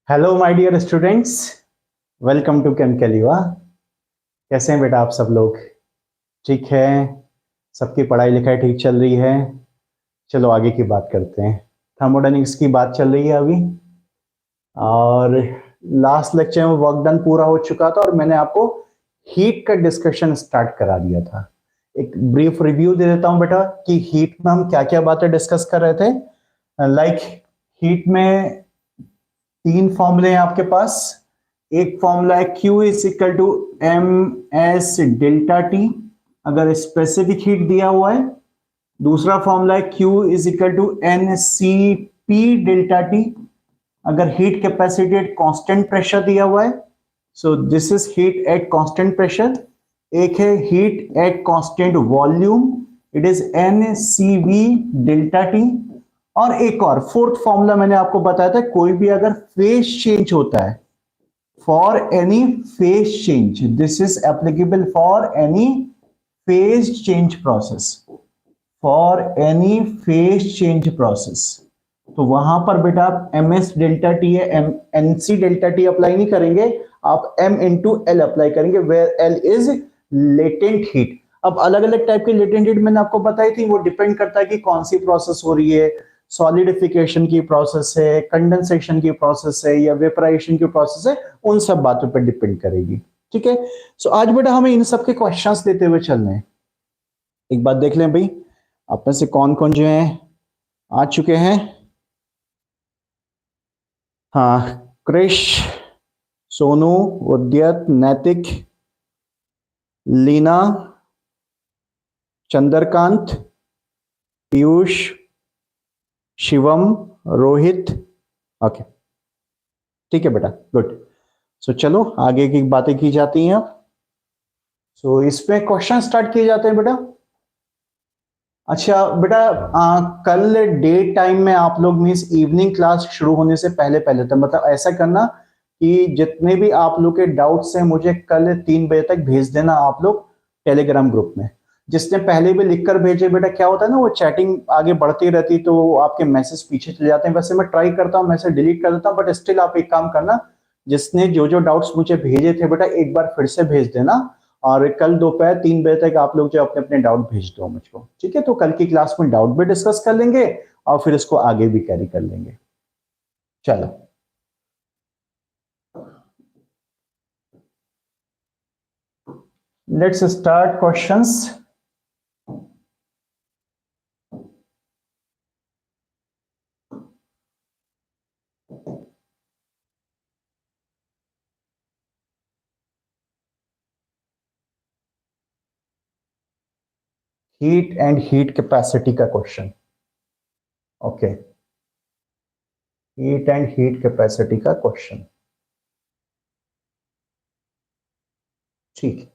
Hello my dear students, welcome to केमकेलिवा। कैसे हैं बेटा आप सब लोग? ठीक है? सबकी पढ़ाई लिखाई ठीक चल रही है? चलो आगे की बात करते हैं। थर्मोडायनेमिक्स की बात चल रही है अभी, और लास्ट लेक्चर में वर्क डन पूरा हो चुका था और मैंने आपको हीट का डिस्कशन स्टार्ट करा दिया था। एक ब्रीफ रिव्यू दे देता हूं बेटा कि हीट में हम क्या क्या बातें डिस्कस कर रहे थे। लाइक हीट में तीन फॉर्मूले हैं आपके पास। एक फॉर्मूला है Q is equal to M S delta T, अगर स्पेसिफिक हीट दिया हुआ है। दूसरा फॉर्मूला है Q is equal to N C P delta T, अगर heat capacity at constant pressure दिया हुआ है। So this is heat at constant pressure. एक है heat at constant volume, it is N C V delta T. और एक और fourth formula मैंने आपको बताया था, कोई भी अगर फेज चेंज होता है, for any phase change, this is applicable for any phase change process, for any phase change process. तो वहां पर बेटा आप एम एस डेल्टा टी है, M N C delta T apply नहीं करेंगे, आप एम इंटू एल अप्लाई करेंगे, where L is latent heat. अब अलग अलग टाइप की लेटेंट हीट मैंने आपको बताई थी, वो डिपेंड करता है कि कौन सी प्रोसेस हो रही है। सॉलिडिफिकेशन की प्रोसेस है, कंडेंसेशन की प्रोसेस है, या वेपराइजेशन की प्रोसेस है, उन सब बातों पर डिपेंड करेगी। ठीक है? सो आज बेटा हमें इन सब के क्वेश्चंस लेते हुए चलने हैं। एक बात देख लें भाई, आप में से कौन कौन जो है आ चुके हैं। हाँ, क्रिश, सोनू, उद्यत, नैतिक, लीना, चंद्रकांत, पीयूष, शिवम, रोहित। ओके, ठीक है बेटा, गुड। सो चलो आगे की बातें की जाती हैं अब। सो इसमें क्वेश्चन स्टार्ट किए जाते हैं बेटा। अच्छा बेटा, कल डे टाइम में आप लोग मीन्स इवनिंग क्लास शुरू होने से पहले पहले तो मतलब ऐसा करना कि जितने भी आप लोग के डाउट्स हैं मुझे कल 3 बजे तक भेज देना आप लोग टेलीग्राम ग्रुप में। जिसने पहले भी लिखकर भेजे बेटा, क्या होता है ना, वो चैटिंग आगे बढ़ती रहती तो आपके मैसेज पीछे चले जाते हैं। वैसे मैं ट्राई करता हूँ, मैसेज डिलीट कर देता हूँ, बट स्टिल आप एक काम करना, जिसने जो जो डाउट्स मुझे भेजे थे बेटा एक बार फिर से भेज देना, और कल दोपहर 3 बजे तक आप लोग जो अपने अपने डाउट भेज दो मुझको। ठीक है? तो कल की क्लास में डाउट भी डिस्कस कर लेंगे और फिर इसको आगे भी कैरी कर लेंगे। चलो, let's start questions. Heat and heat capacity का question. Okay, heat and heat capacity का क्वेश्चन। ठीक,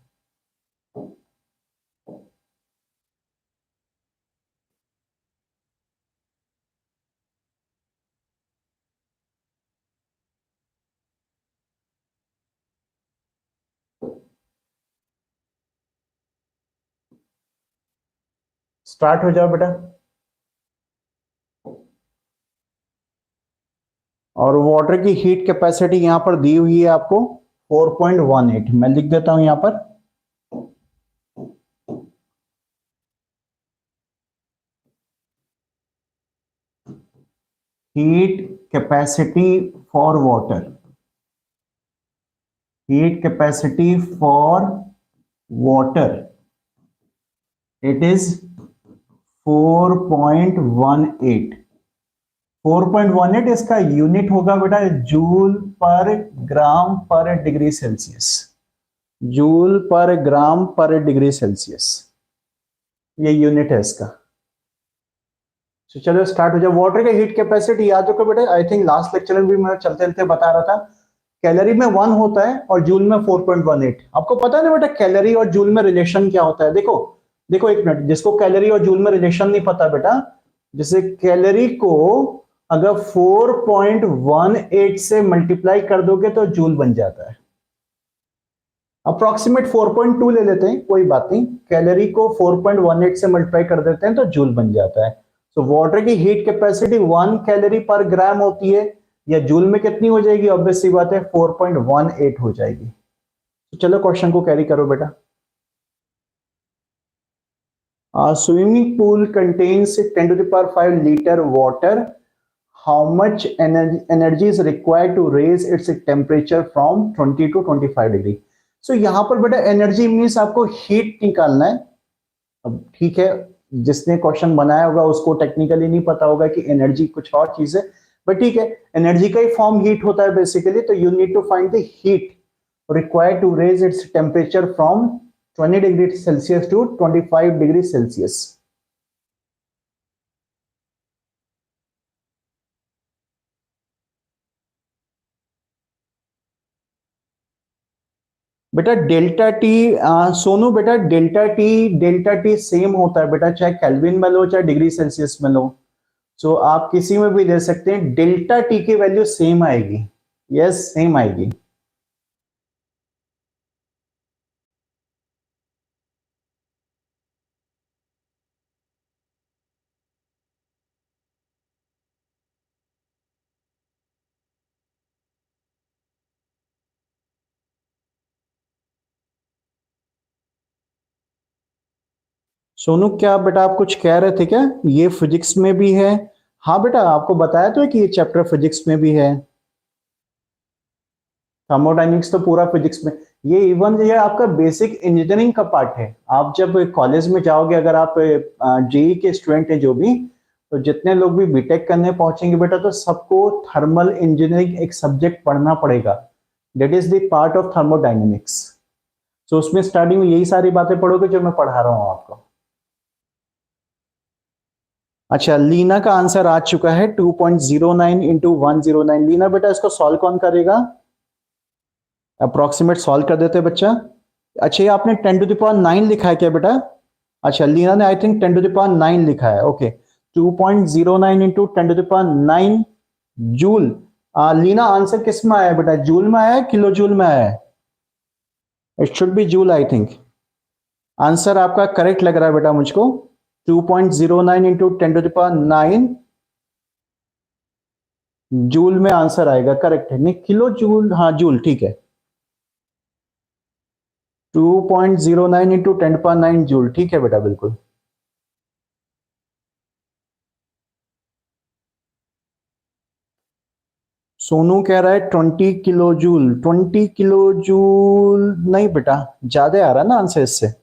स्टार्ट हो जाओ बेटा। और वाटर की हीट कैपेसिटी यहां पर दी हुई है आपको 4.18। मैं लिख देता हूं यहां पर, heat capacity for water, heat capacity for water, it is 4.18। 4.18 इसका यूनिट होगा बेटा जूल पर ग्राम पर डिग्री सेल्सियस, जूल पर ग्राम पर डिग्री सेल्सियस, ये यूनिट है इसका। तो चलो स्टार्ट हो जाए। वाटर का हीट कैपेसिटी याद रखो बेटा, आई थिंक लास्ट लेक्चर में भी मैं चलते चलते बता रहा था, कैलोरी में 1 होता है और जूल में 4.18। आपको पता है ना बेटा कैलोरी और जूल में रिलेशन क्या होता है? देखो देखो एक मिनट, जिसको कैलोरी और जूल में रिलेशन नहीं पता बेटा, जैसे कैलोरी को अगर 4.18 से मल्टीप्लाई कर दोगे तो जूल बन जाता है। अप्रोक्सीमेट 4.2 ले लेते हैं, कोई बात नहीं, कैलोरी को 4.18 से मल्टीप्लाई कर देते हैं तो जूल बन जाता है। तो वाटर की हीट कैपेसिटी 1 कैलोरी पर ग्राम होती है, या जूल में कितनी हो जाएगी? ऑब्वियस सी बात है 4.18 हो जाएगी। तो चलो क्वेश्चन को कैरी करो बेटा। Swimming pool contains 10 to the power 5 liter water. How much energy is required to raise its temperature from 20 to 25 degree? So यहां पर बेटा एनर्जी मीन्स आपको हीट निकालना है। अब ठीक है, जिसने क्वेश्चन बनाया होगा उसको टेक्निकली नहीं पता होगा कि एनर्जी कुछ और चीज है, बट ठीक है, एनर्जी का ही फॉर्म हीट होता है बेसिकली। तो you need to find the heat required to raise its temperature from 20 degrees Celsius to 25 degrees Celsius. बेटा डेल्टा टी, सोनू बेटा डेल्टा टी सेम होता है बेटा, चाहे केल्विन में लो चाहे डिग्री सेल्सियस में लो। सो आप किसी में भी ले सकते हैं, डेल्टा टी की वैल्यू सेम आएगी। यस, सेम आएगी। सोनू क्या बेटा आप कुछ कह रहे थे क्या? ये फिजिक्स में भी है। हाँ बेटा, आपको बताया तो है कि ये चैप्टर फिजिक्स में भी है। थर्मोडाइनमिक्स तो पूरा फिजिक्स में, ये इवन ये आपका बेसिक इंजीनियरिंग का पार्ट है। आप जब कॉलेज में जाओगे, अगर आप जेई के स्टूडेंट हैं जो भी, तो जितने लोग भी बीटेक करने पहुंचेंगे बेटा, तो सबको थर्मल इंजीनियरिंग एक सब्जेक्ट पढ़ना पड़ेगा। That is the part of thermodynamics. So उसमें स्टार्टिंग में यही सारी बातें पढ़ोगे जो मैं पढ़ा रहा हूँ आपको। अच्छा, लीना का आंसर आ चुका है 2.09 इंटू 109। लीना बेटा इसको सॉल्व कौन करेगा? अप्रोक्सीमेट सॉल्व कर देते बच्चा। अच्छा, ये आपने 10 टू द पावर 9 लिखा है क्या बेटा? अच्छा, लीना ने I think 10 to the power 9 लिखा है। Okay, 2.09 into 10 to the power 9 joule. Leena answer किस में आया बेटा? जूल में आया, किलो जूल में आया? It should be joule I think. Answer आपका करेक्ट लग रहा है बेटा मुझको। 2.09 into 10 to the power 9 joule में आंसर आएगा। करेक्ट है, नहीं किलो जूल, हाँ जूल, ठीक है। 2.09 इंटू 10 पावर 9 जूल, ठीक है बेटा, बिल्कुल। सोनू कह रहा है 20 किलो जूल। 20 किलो जूल नहीं बेटा, ज्यादा आ रहा है ना आंसर इससे।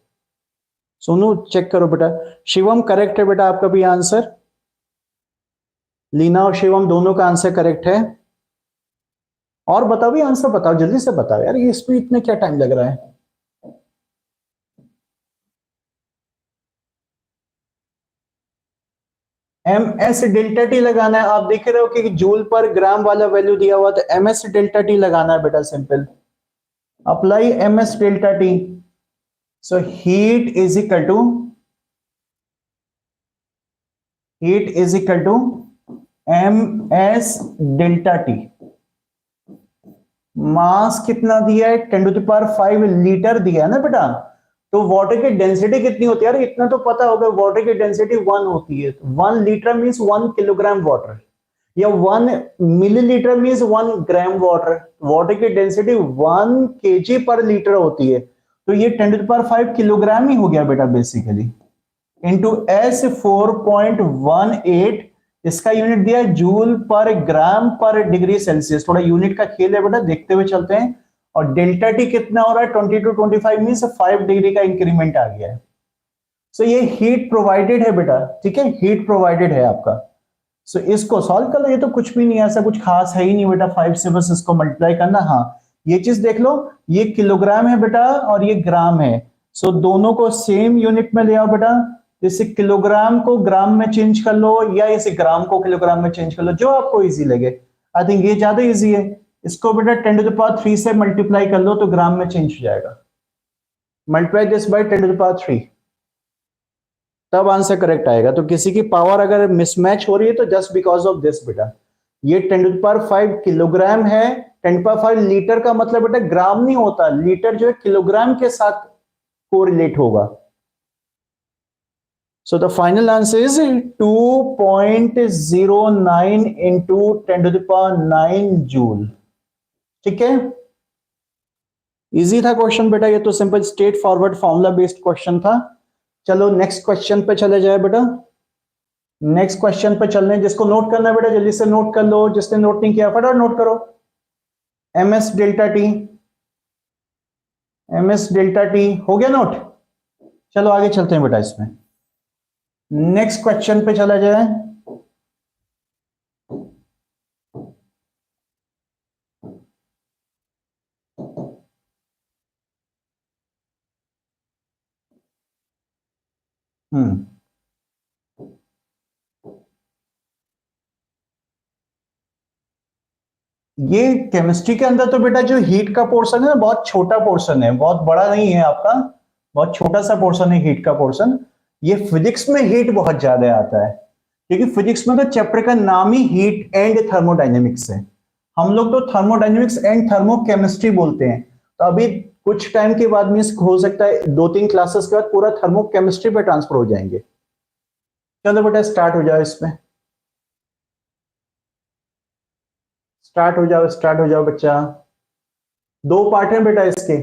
सोनू चेक करो बेटा। शिवम करेक्ट है बेटा आपका भी आंसर। लीना और शिवम दोनों का आंसर करेक्ट है। और बताओ भी, आंसर बताओ, जल्दी से बताओ यार, ये इसमें इतना क्या टाइम लग रहा है? एम एस डेल्टा टी लगाना है। आप देख रहे हो कि जूल पर ग्राम वाला वैल्यू दिया हुआ, तो एम एस डेल्टा टी लगाना है बेटा, simple. Apply M S delta T. So heat is equal to, heat is equal to M S delta T. Mass कितना दिया है? 10 टू द पावर 5 लीटर दिया है ना बेटा। तो वाटर की डेंसिटी कितनी होती है यार? इतना तो पता होगा, वाटर की डेंसिटी 1 होती है। 1 लीटर मीन्स 1 किलोग्राम वाटर, या 1 millilitre means 1 gram water. Water की डेंसिटी 1 केजी पर लीटर होती है। तो ये 10 टू द पावर 5 किलोग्राम ही हो गया बेटा बेसिकली, इंटू एस 4.18। इसका यूनिट दिया है जूल पर ग्राम पर डिग्री सेल्सियस। थोड़ा यूनिट का खेल है बेटा, देखते हुए चलते हैं। और डेल्टा टी कितना हो रहा है? 20 टू 25 मीन्स 5 डिग्री का इंक्रीमेंट आ गया है। सो ये हीट प्रोवाइडेड है बेटा, ठीक है, हीट प्रोवाइडेड है आपका। सो इसको सॉल्व कर लो। ये तो कुछ भी नहीं है, ऐसा कुछ खास है ही नहीं बेटा, 5 से बस इसको मल्टीप्लाई करना। हाँ, ये चीज देख लो, ये किलोग्राम है बेटा और ये ग्राम है। सो दोनों को सेम यूनिट में ले आओ बेटा। जैसे किलोग्राम को ग्राम में चेंज कर लो, या इसे ग्राम को किलोग्राम में चेंज कर लो, जो आपको इजी लगे। आई थिंक ये ज्यादा इजी है। इसको बेटा 10 टू द पावर 3 से मल्टीप्लाई कर लो तो ग्राम में चेंज हो जाएगा। Multiply this by 10 to the power 3, तब आंसर करेक्ट आएगा। तो किसी की पावर अगर मिसमैच हो रही है तो जस्ट बिकॉज ऑफ दिस बेटा। ये 10 टू द पावर 5 किलोग्राम है, 10 टू द पावर 5 लीटर का मतलब बेटा ग्राम नहीं होता, लीटर जो है किलोग्राम के साथ कोरिलेट होगा। So the final answer is 2.09 into 10 to the power 9 joule. ठीक है, इजी था क्वेश्चन बेटा, ये तो simple straight forward formula based question था। चलो नेक्स्ट क्वेश्चन पे चले जाए बेटा। नेक्स्ट क्वेश्चन पे चलने, जिसको नोट करना है बेटा जल्दी से नोट कर लो, जिसने नोट नहीं किया फटाफट नोट करो। MS delta T, MS delta T हो गया नोट। चलो आगे चलते हैं बेटा, इसमें नेक्स्ट क्वेश्चन पे चला जाए। ये केमिस्ट्री के अंदर तो बेटा जो हीट का पोर्शन है ना, बहुत छोटा पोर्शन है, बहुत बड़ा नहीं है आपका, बहुत छोटा सा पोर्शन है हीट का पोर्शन। ये फिजिक्स में हीट बहुत ज्यादा आता है, क्योंकि फिजिक्स में तो चैप्टर का नाम ही हीट एंड थर्मोडायनेमिक्स है। हम लोग तो थर्मोडायनेमिक्स एंड थर्मोकेमिस्ट्री बोलते हैं। तो अभी कुछ टाइम के बाद मीन्स हो सकता है 2-3 क्लासेस के बाद पूरा थर्मोकेमिस्ट्री पे ट्रांसफर हो जाएंगे। चलो बेटा स्टार्ट हो जाओ, इसमें स्टार्ट हो जाओ, स्टार्ट हो जाओ बच्चा। 2 पार्ट हैं बेटा इसके।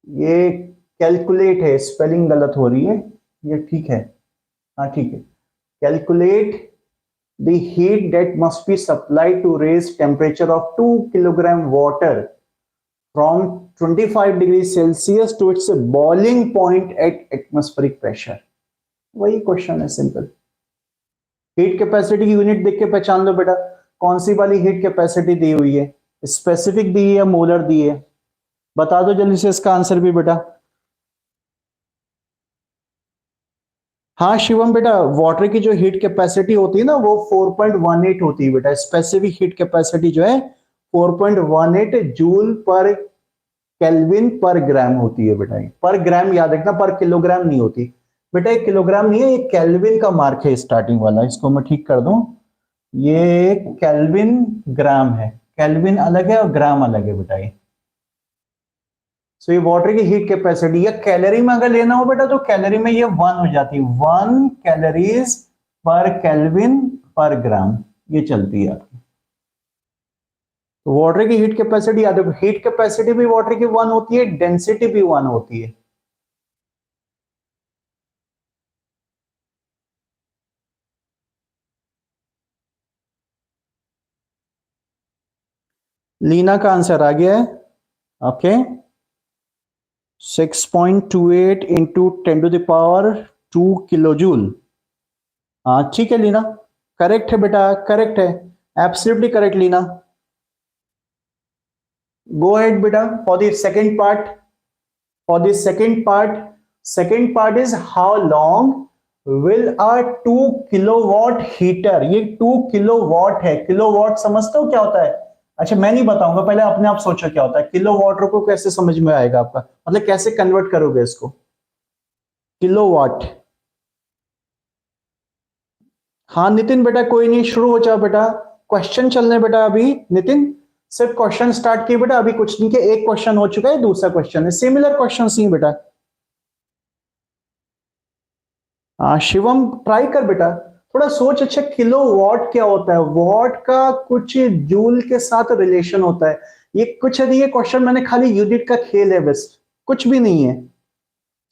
ये कैलकुलेट है, स्पेलिंग गलत हो रही है, ये ठीक है, हाँ ठीक है। Calculate the heat that must be supplied to raise temperature of 2 kilogram water from 25 degree Celsius to its boiling point at atmospheric pressure. वही क्वेश्चन है सिंपल। हीट कैपेसिटी की यूनिट देख के पहचान लो बेटा, कौन सी वाली हीट कैपेसिटी दी हुई है, स्पेसिफिक दी है या मोलर दी है, बता दो जल्दी से इसका आंसर भी बेटा। हाँ शिवम बेटा, वाटर की जो हीट कैपेसिटी होती है ना वो 4.18 होती है बेटा। स्पेसिफिक हीट कैपेसिटी जो है 4.18 जूल पर केल्विन पर ग्राम होती है बेटा। पर ग्राम याद रखना, पर किलोग्राम नहीं होती बेटा। एक किलोग्राम नहीं है, ये केल्विन का मार्क है स्टार्टिंग वाला, इसको मैं ठीक कर दूं। ये केल्विन ग्राम है, केल्विन अलग है और ग्राम अलग है बेटा। ये सो ये वाटर की हीट कैपेसिटी, या कैलोरी में अगर लेना हो बेटा तो कैलोरी में ये 1 हो जाती है, 1 कैलोरीज पर केल्विन पर ग्राम, ये चलती है आपकी। तो वाटर की हीट कैपेसिटी याद रखो, हीट कैपेसिटी भी वाटर की 1 होती है, डेंसिटी भी 1 होती है। लीना का आंसर आ गया है, okay. 6.28 into 10 to the power 2 kilo joule. हाँ ठीक है लीना, करेक्ट है बेटा, करेक्ट है, absolutely correct Leena. Go ahead बेटा for the second part. For the second part is how long will a 2 kilowatt heater, ये 2 किलोवाट है। किलोवाट समझते हो क्या होता है? अच्छा मैं नहीं बताऊंगा, पहले अपने आप सोचो क्या होता है किलोवाट को, कैसे समझ में आएगा आपका, मतलब कैसे कन्वर्ट करोगे इसको किलोवाट। हाँ नितिन बेटा कोई नहीं, शुरू हो जाओ बेटा, क्वेश्चन चलने बेटा अभी। नितिन सिर्फ क्वेश्चन स्टार्ट किए बेटा, अभी कुछ नहीं के, एक क्वेश्चन हो चुका है, दूसरा क्वेश्चन है, सिमिलर क्वेश्चन नहीं बेटा। हाँ शिवम ट्राई कर बेटा, थोड़ा सोच। अच्छा किलो वॉट क्या होता है? वॉट का कुछ जूल के साथ रिलेशन होता है, ये कुछ नहीं, ये क्वेश्चन मैंने खाली यूनिट का खेल है बस, कुछ भी नहीं है।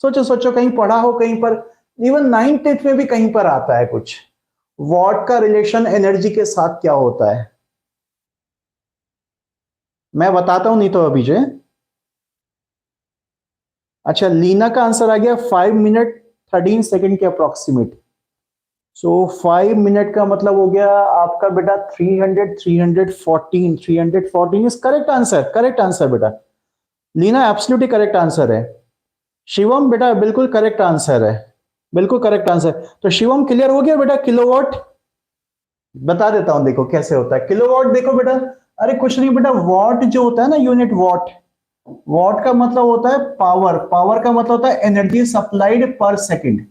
सोचो सोचो, कहीं पढ़ा हो कहीं पर, इवन 9th में भी कहीं पर आता है कुछ, वॉट का रिलेशन एनर्जी के साथ क्या होता है। मैं बताता हूं नहीं तो अभी जो। अच्छा लीना का आंसर आ गया 5 मिनट 13 सेकंड के अप्रोक्सीमेट। सो 5 मिनट का मतलब हो गया आपका बेटा 314 is correct answer, correct answer बेटा। लीना एब्सोल्युटली करेक्ट आंसर है। शिवम बेटा बिल्कुल करेक्ट आंसर है, बिल्कुल करेक्ट आंसर। तो शिवम क्लियर हो गया बेटा किलोवाट? बता देता हूं देखो कैसे होता है किलोवाट। देखो बेटा, अरे कुछ नहीं बेटा, वॉट जो होता है ना यूनिट वॉट, वॉट का मतलब होता है पावर, पावर का मतलब होता है energy supplied per second.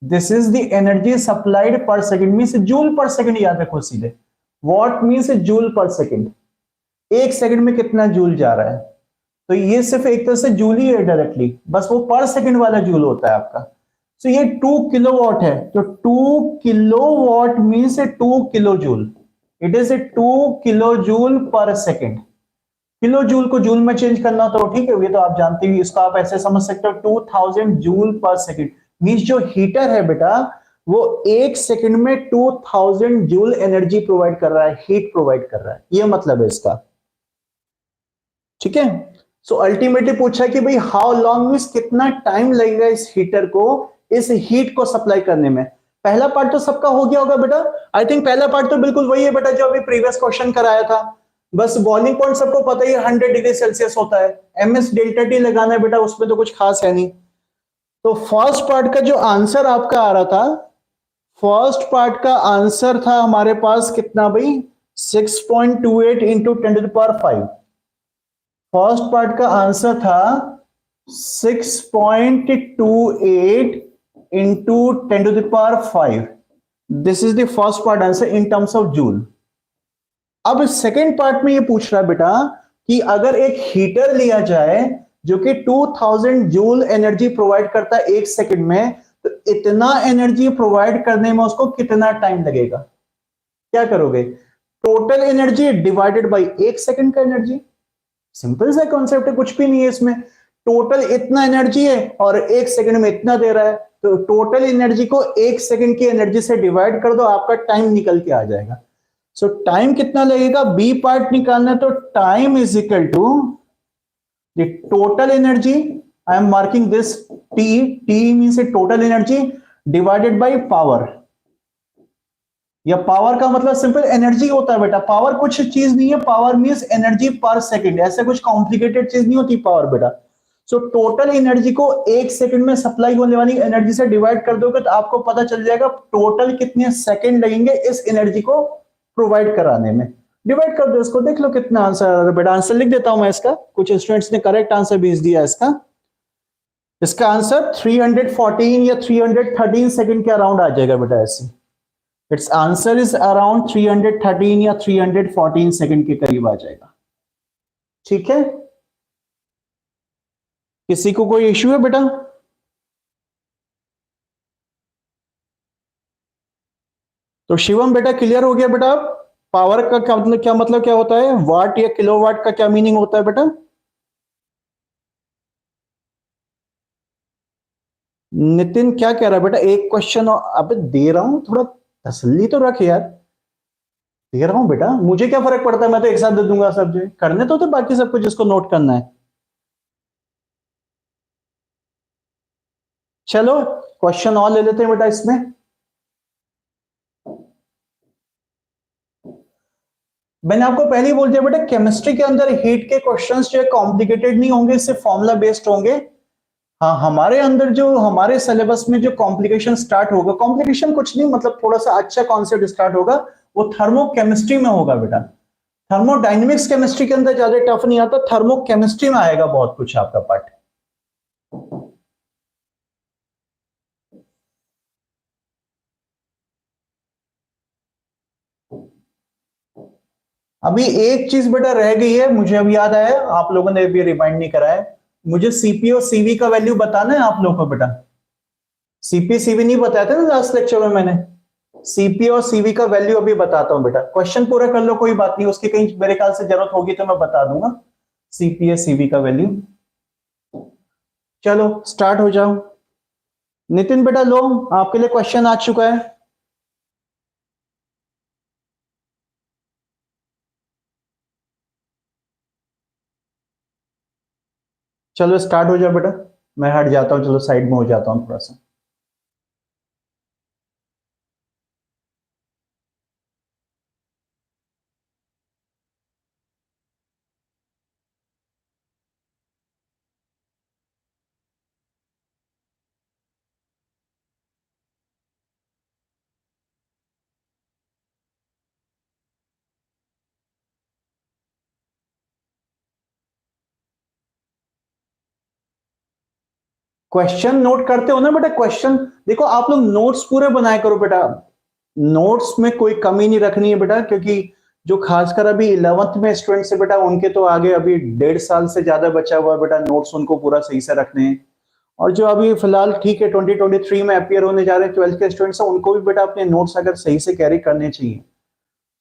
This is the energy supplied per second, means joule per second, याद रखो सीधे। Watt means joule per second, एक सेकंड में कितना जूल जा रहा है। तो ये सिर्फ एक तरह से जूल ही है डायरेक्टली, बस वो पर सेकंड वाला जूल होता है आपका। सो ये 2 किलोवाट है, तो 2 kilowatt means 2 kilo joule, it is a 2 kilo joule पर सेकेंड। किलो जूल को जूल में चेंज करना तो ठीक है, ये तो आप जानते ही, इसको आप ऐसे समझ सकते हो 2000 जूल पर सेकेंड। मीन्स जो हीटर है बेटा वो 1 सेकेंड में 2000 जूल एनर्जी प्रोवाइड कर रहा है, हीट प्रोवाइड कर रहा है, ये मतलब है इसका। ठीक है, सो अल्टीमेटली पूछा कि भाई हाउ लॉन्ग मीन्स कितना टाइम लगेगा इस हीटर को इस हीट को सप्लाई करने में। पहला पार्ट तो सबका हो गया होगा बेटा, आई थिंक पहला पार्ट तो बिल्कुल वही है बेटा जो अभी प्रीवियस क्वेश्चन कराया था। बस बॉइलिंग पॉइंट सबको पता ही है 100 डिग्री सेल्सियस होता है, एमएस डेल्टा टी लगाना है बेटा, उसमें तो कुछ खास है नहीं। तो फर्स्ट पार्ट का जो आंसर आपका आ रहा था, फर्स्ट पार्ट का आंसर था हमारे पास कितना भाई, 6.28 इंटू 10⁵। फर्स्ट पार्ट का आंसर था 6.28 into 10⁵। This is the first part answer in terms of joule. अब सेकेंड पार्ट में ये पूछ रहा है बेटा कि अगर एक हीटर लिया जाए जो कि 2000 जूल एनर्जी प्रोवाइड करता है 1 सेकेंड में, तो इतना एनर्जी प्रोवाइड करने में उसको कितना टाइम लगेगा, क्या करोगे? Total energy divided bye 1 second का एनर्जी। सिंपल सा कॉन्सेप्ट है, कुछ भी नहीं है इसमें। टोटल इतना एनर्जी है और 1 सेकेंड में इतना दे रहा है, तो टोटल एनर्जी को 1 सेकेंड की एनर्जी से डिवाइड कर दो, आपका टाइम निकल के आ जाएगा। सो टाइम कितना लगेगा, बी पार्ट निकालना है, तो time is equal to the total energy, I am marking this T, T means total energy divided by power. या पावर का मतलब सिंपल एनर्जी होता है बेटा, पावर कुछ चीज नहीं है, पावर मीन्स एनर्जी पर सेकेंड, ऐसे कुछ कॉम्प्लिकेटेड चीज नहीं होती पावर बेटा। सो टोटल एनर्जी को 1 सेकेंड में सप्लाई होने वाली एनर्जी से डिवाइड कर दोगे तो आपको पता चल जाएगा टोटल कितने सेकेंड लगेंगे इस एनर्जी को प्रोवाइड कराने में। डिवाइड कर दो इसको, देख लो कितना आंसर आ रहा है बेटा। आंसर लिख देता हूं मैं इसका, कुछ स्टूडेंट्स ने करेक्ट आंसर भेज दिया इसका। इसका आंसर 314 या 313 सेकेंड के अराउंड आ जाएगा बेटा ऐसे। इट्स आंसर इज अराउंड 313 या 314 सेकेंड के करीब आ जाएगा। ठीक है, किसी को कोई इश्यू है बेटा? तो शिवम बेटा क्लियर हो गया बेटा? पावर का क्या होता है, वाट या किलोवाट का क्या मीनिंग होता है बेटा? नितिन क्या कह रहा है बेटा, एक क्वेश्चन अब दे रहा हूं, थोड़ा तसल्ली तो रख यार। दे रहा हूं बेटा, मुझे क्या फर्क पड़ता है, मैं तो एक साथ दे दूंगा सब जो करने तो बाकी सब कुछ जिसको नोट करना है। चलो क्वेश्चन और ले लेते हैं बेटा इसमें। मैंने आपको पहले ही बोल दिया बेटा, केमिस्ट्री के अंदर हीट के क्वेश्चंस जो है कॉम्प्लिकेटेड नहीं होंगे, सिर्फ फॉर्मूला बेस्ड होंगे। हाँ, हमारे अंदर जो हमारे सिलेबस में जो कॉम्प्लिकेशन स्टार्ट होगा, कॉम्प्लिकेशन कुछ नहीं मतलब थोड़ा सा अच्छा कॉन्सेप्ट स्टार्ट होगा, वो थर्मोकेमिस्ट्री में होगा बेटा। थर्मोडायनेमिक्स केमिस्ट्री के अंदर ज्यादा टफ नहीं आता, थर्मोकेमिस्ट्री में आएगा बहुत कुछ आपका पार्ट। अभी एक चीज बेटा रह गई है, मुझे अब याद आया, आप लोगों ने भी रिमाइंड नहीं कराया, मुझे सीपी और सीवी का वैल्यू बताना है आप लोगों को बेटा। सीपी सीवी नहीं बताया था ना लास्ट लेक्चर में मैंने, सीपी और सीवी का वैल्यू अभी बताता हूं बेटा। क्वेश्चन पूरा कर लो, कोई बात नहीं, उसकी कहीं मेरे ख्याल से जरूरत होगी तो मैं बता दूंगा सीपी और सीवी का वैल्यू। चलो स्टार्ट हो जाओ। नितिन बेटा लो, आपके लिए क्वेश्चन आ चुका है। चलो स्टार्ट हो जाओ बेटा, मैं हट जाता हूं, चलो साइड में हो जाता हूं थोड़ा सा। क्वेश्चन नोट करते हो ना बेटा? क्वेश्चन देखो, आप लोग नोट्स पूरे बनाया करो बेटा, नोट्स में कोई कमी नहीं रखनी है बेटा, क्योंकि जो खासकर अभी 11th में स्टूडेंट्स है बेटा, उनके तो आगे अभी 1.5 साल से ज्यादा बचा हुआ है बेटा, नोट्स उनको पूरा सही से रखने हैं। और जो अभी फिलहाल ठीक है 2023 में अपियर होने जा रहे हैं 12th के स्टूडेंट्स, उनको भी बेटा अपने नोट्स अगर सही से कैरी करने चाहिए।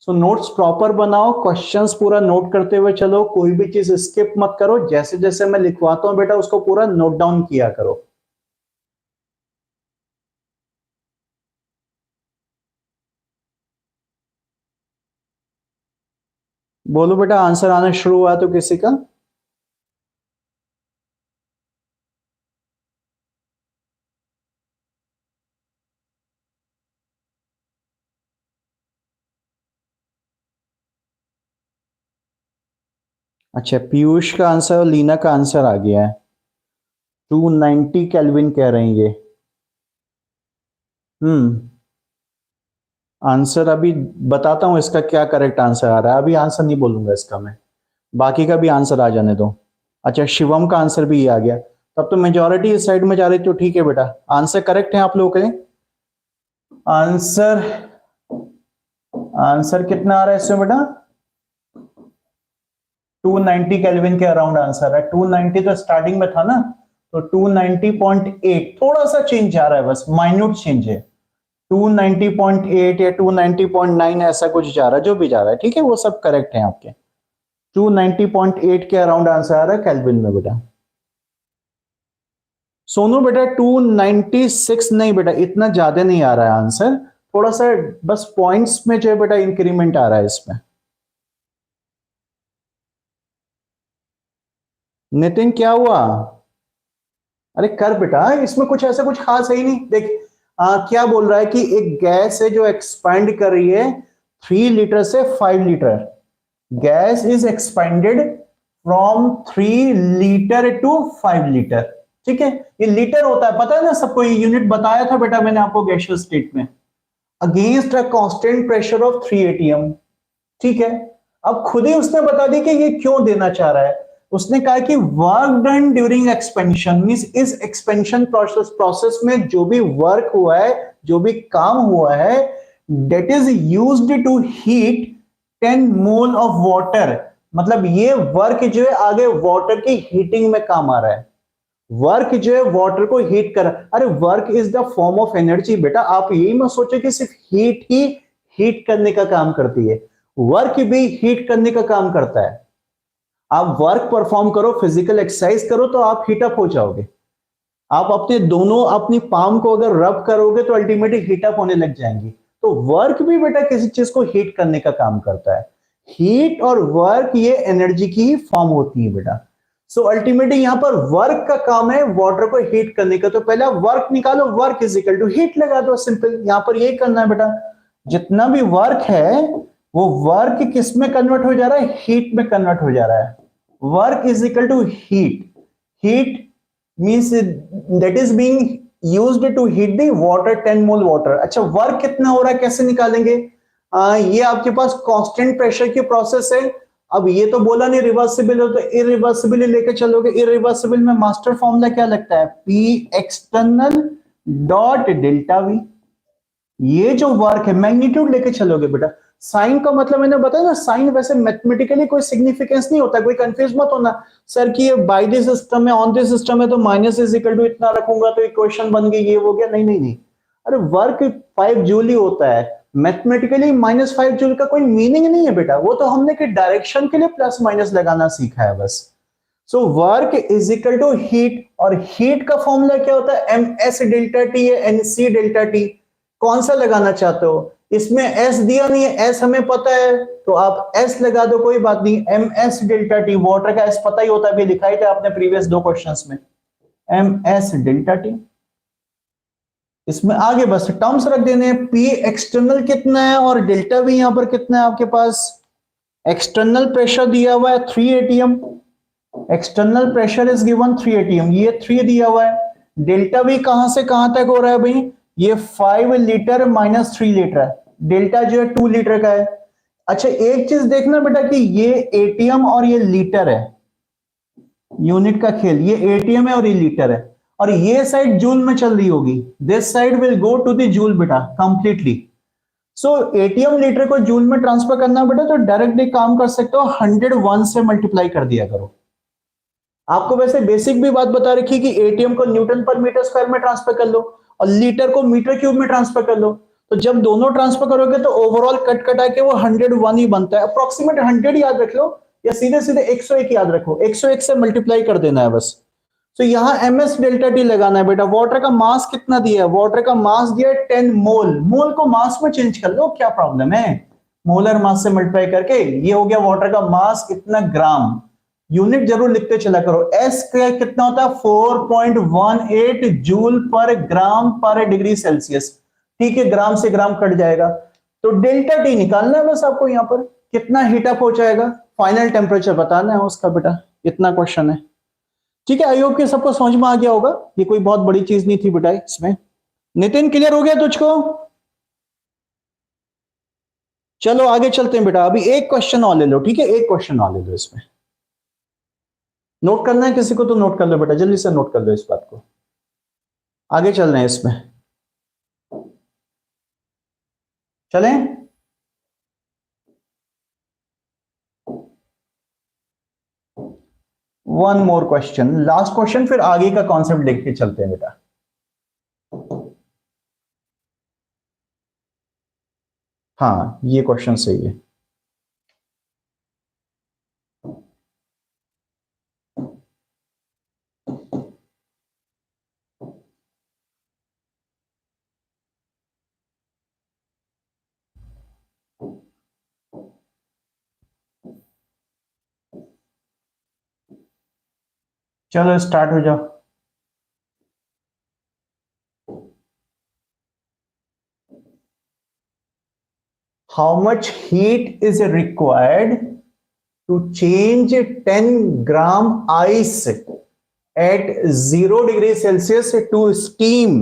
सो नोट्स प्रॉपर बनाओ, क्वेश्चंस पूरा नोट करते हुए चलो, कोई भी चीज स्किप मत करो, जैसे जैसे मैं लिखवाता हूं बेटा उसको पूरा नोट डाउन किया करो। बोलो बेटा, आंसर आना शुरू हुआ तो किसी का? अच्छा, पीयूष का आंसर और लीना का आंसर आ गया है। 290 केल्विन कह रहे हैं ये। आंसर अभी बताता हूं इसका क्या करेक्ट आंसर आ रहा है, अभी आंसर नहीं बोलूंगा इसका मैं, बाकी का भी आंसर आ जाने दो। अच्छा, शिवम का आंसर भी ये आ गया, तब तो मेजोरिटी इस साइड में जा रही, तो ठीक है बेटा, आंसर करेक्ट है आप लोगों के। आंसर आंसर कितना आ रहा है इसमें बेटा? 290 केल्विन के अराउंड आंसर है। 290 तो स्टार्टिंग में था ना, तो 290.8, थोड़ा सा चेंज आ रहा है, बस माइन्यूट चेंज है। 290.8 या 290.9 ऐसा कुछ जा रहा है, जो भी जा रहा है ठीक है, वो सब करेक्ट है आपके। 290.8 के अराउंड आंसर आ रहा है केल्विन में बेटा। सोनू बेटा 296 नहीं बेटा, इतना ज्यादा नहीं आ रहा है आंसर, थोड़ा सा बस पॉइंट्स में जो है बेटा इंक्रीमेंट आ रहा है इसमें। नितिन क्या हुआ? अरे कर बेटा, इसमें कुछ ऐसा कुछ खास है ही नहीं। देख क्या बोल रहा है कि एक गैस है जो एक्सपांड कर रही है 3 लीटर से 5 litre. Gas is expanded from 3 litre to 5 litre. ठीक है, ये लीटर होता है, पता है ना सबको, ये यूनिट बताया था बेटा मैंने आपको गैसियस स्टेट में, against a constant pressure of 3 atm। ठीक है, अब खुद ही उसने बता दी कि ये क्यों देना चाह रहा है। उसने कहा कि work done during expansion means इस एक्सपेंशन प्रोसेस में जो भी वर्क हुआ है, जो भी काम हुआ है, that is used to heat 10 mole of water. मतलब ये वर्क जो है आगे वाटर की हीटिंग में काम आ रहा है। वर्क जो है वाटर को हीट कर, अरे work is the form of energy बेटा, आप यही मत सोचो कि सिर्फ हीट ही हीट करने का काम करती है, वर्क भी हीट करने का काम करता है। आप वर्क परफॉर्म करो, फिजिकल एक्सरसाइज करो, तो आप हीटअप हो जाओगे। आप अपने दोनों अपनी पाम को अगर रब करोगे तो अल्टीमेटली हीटअप होने लग जाएंगी। तो वर्क भी बेटा किसी चीज को हीट करने का काम करता है। हीट और वर्क ये एनर्जी की ही फॉर्म होती है बेटा। सो अल्टीमेटली यहां पर वर्क का काम है वाटर को हीट करने का, तो पहले आप वर्क निकालो, work is equal to heat लगा दो, सिंपल। यहां पर यही करना है बेटा, जितना भी वर्क है वो वर्क किस में कन्वर्ट हो जा रहा है? हीट में कन्वर्ट हो जा रहा है। Work is equal to heat. Heat means that is being used to heat the water, 10 mole water. अच्छा, वर्क कितना हो रहा है कैसे निकालेंगे? ये आपके पास कांस्टेंट प्रेशर की प्रोसेस है। अब ये तो बोला नहीं रिवर्सिबल है, तो इरिवर्सिबल लेके चलोगे। इरिवर्सिबल में मास्टर फॉर्मूला क्या लगता है? P external dot delta we. ये जो वर्क है मैग्नीट्यूड लेके चलोगे बेटा। साइन का मतलब मैंने बताया ना, साइन वैसे मैथमेटिकली कोई सिग्निफिकेंस नहीं होता, कोई कंफ्यूज मत होना सर कि ये बाय दिस सिस्टम है, ऑन दिस सिस्टम है, तो माइनस इज इक्वल टू इतना रखूंगा तो इक्वेशन बन गई, ये हो गया। नहीं नहीं नहीं, अरे वर्क 5 जूल ही होता है, मैथमेटिकली -5 जूल का कोई मीनिंग नहीं है बेटा। वो तो हमने कि डायरेक्शन के लिए प्लस माइनस लगाना सीखा है बस। So work is equal to heat, और हीट का फॉर्मूला क्या होता है? एम एस डेल्टा टी या एन सी डेल्टा टी। कौन सा लगाना चाहते हो? इसमें एस दिया नहीं है, एस हमें पता है तो आप एस लगा दो, कोई बात नहीं। M S delta T, water का एस पता ही होता है, अभी लिखा ही था आपने प्रीवियस 2 क्वेश्चंस में, एम एस डेल्टा टी। इसमें आगे बस टर्म्स रख देने हैं, पी एक्सटर्नल कितना है और डेल्टा भी यहां पर कितना है आपके पास। एक्सटर्नल प्रेशर दिया हुआ है 3 atm, external pressure is given 3 atm, ये 3 दिया हुआ है। डेल्टा भी कहां से कहां तक हो रहा है भाई? ये 5 लीटर माइनस 3 लीटर, डेल्टा जो है 2 लीटर का है। अच्छा, एक चीज देखना बेटा कि ये एटीएम और ये लीटर है, यूनिट का खेल, ये एटीएम है और ये लीटर है, और ये साइड जूल में चल रही होगी, this side will go to the joule बेटा कंप्लीटली। सो एटीएम लीटर को जूल में ट्रांसफर करना बेटा, तो डायरेक्टली काम कर सकते हो, 101 से मल्टीप्लाई कर दिया करो। आपको वैसे बेसिक भी बात बता रखी कि एटीएम को न्यूटन पर मीटर स्क्वायर में ट्रांसफर कर लो और लीटर को मीटर क्यूब में ट्रांसफर कर लो। तो जब दोनों ट्रांसफर करोगे तो ओवरऑल कट कटा के वो 101 ही बनता है। अप्रोक्सीमेट 100 याद रख लो या सीधे सीधे 101 याद रखो, 101 से मल्टीप्लाई कर देना है बस। तो यहां एमएस डेल्टा टी लगाना है बेटा। वाटर का मास कितना दिया है? वाटर का मास दिया है 10 मोल। मोल को मास में चेंज कर लो, क्या प्रॉब्लम है? मोलर मास से मल्टीप्लाई करके ये हो गया वाटर का मास कितना ग्राम। यूनिट जरूर लिखते चला करो। एस कितना होता है? 4.18 जूल पर ग्राम पर डिग्री सेल्सियस। ठीक है, ग्राम से ग्राम कट जाएगा। तो डेल्टा टी निकालना है बस आपको। यहां पर कितना हीट अप हो जाएगा, फाइनल टेम्परेचर बताना है उसका बेटा। इतना क्वेश्चन है। ठीक है, आई होप कि सबको समझ में आ गया होगा। ये कोई बहुत बड़ी चीज नहीं थी बेटा इसमें। नितिन क्लियर हो गया तुझको? चलो आगे चलते हैं बेटा। अभी एक क्वेश्चन और ले लो, ठीक है? एक क्वेश्चन और ले लो। इसमें नोट करना है किसी को तो नोट कर लो बेटा, जल्दी से नोट कर लो इस बात को। आगे चल रहे हैं इसमें, चलें। One more question, last question, फिर आगे का कॉन्सेप्ट देख के चलते हैं बेटा। हाँ, ये क्वेश्चन सही है। चलो स्टार्ट हो जाओ। How much heat is required to change 10 gram ice at 0 degree Celsius to steam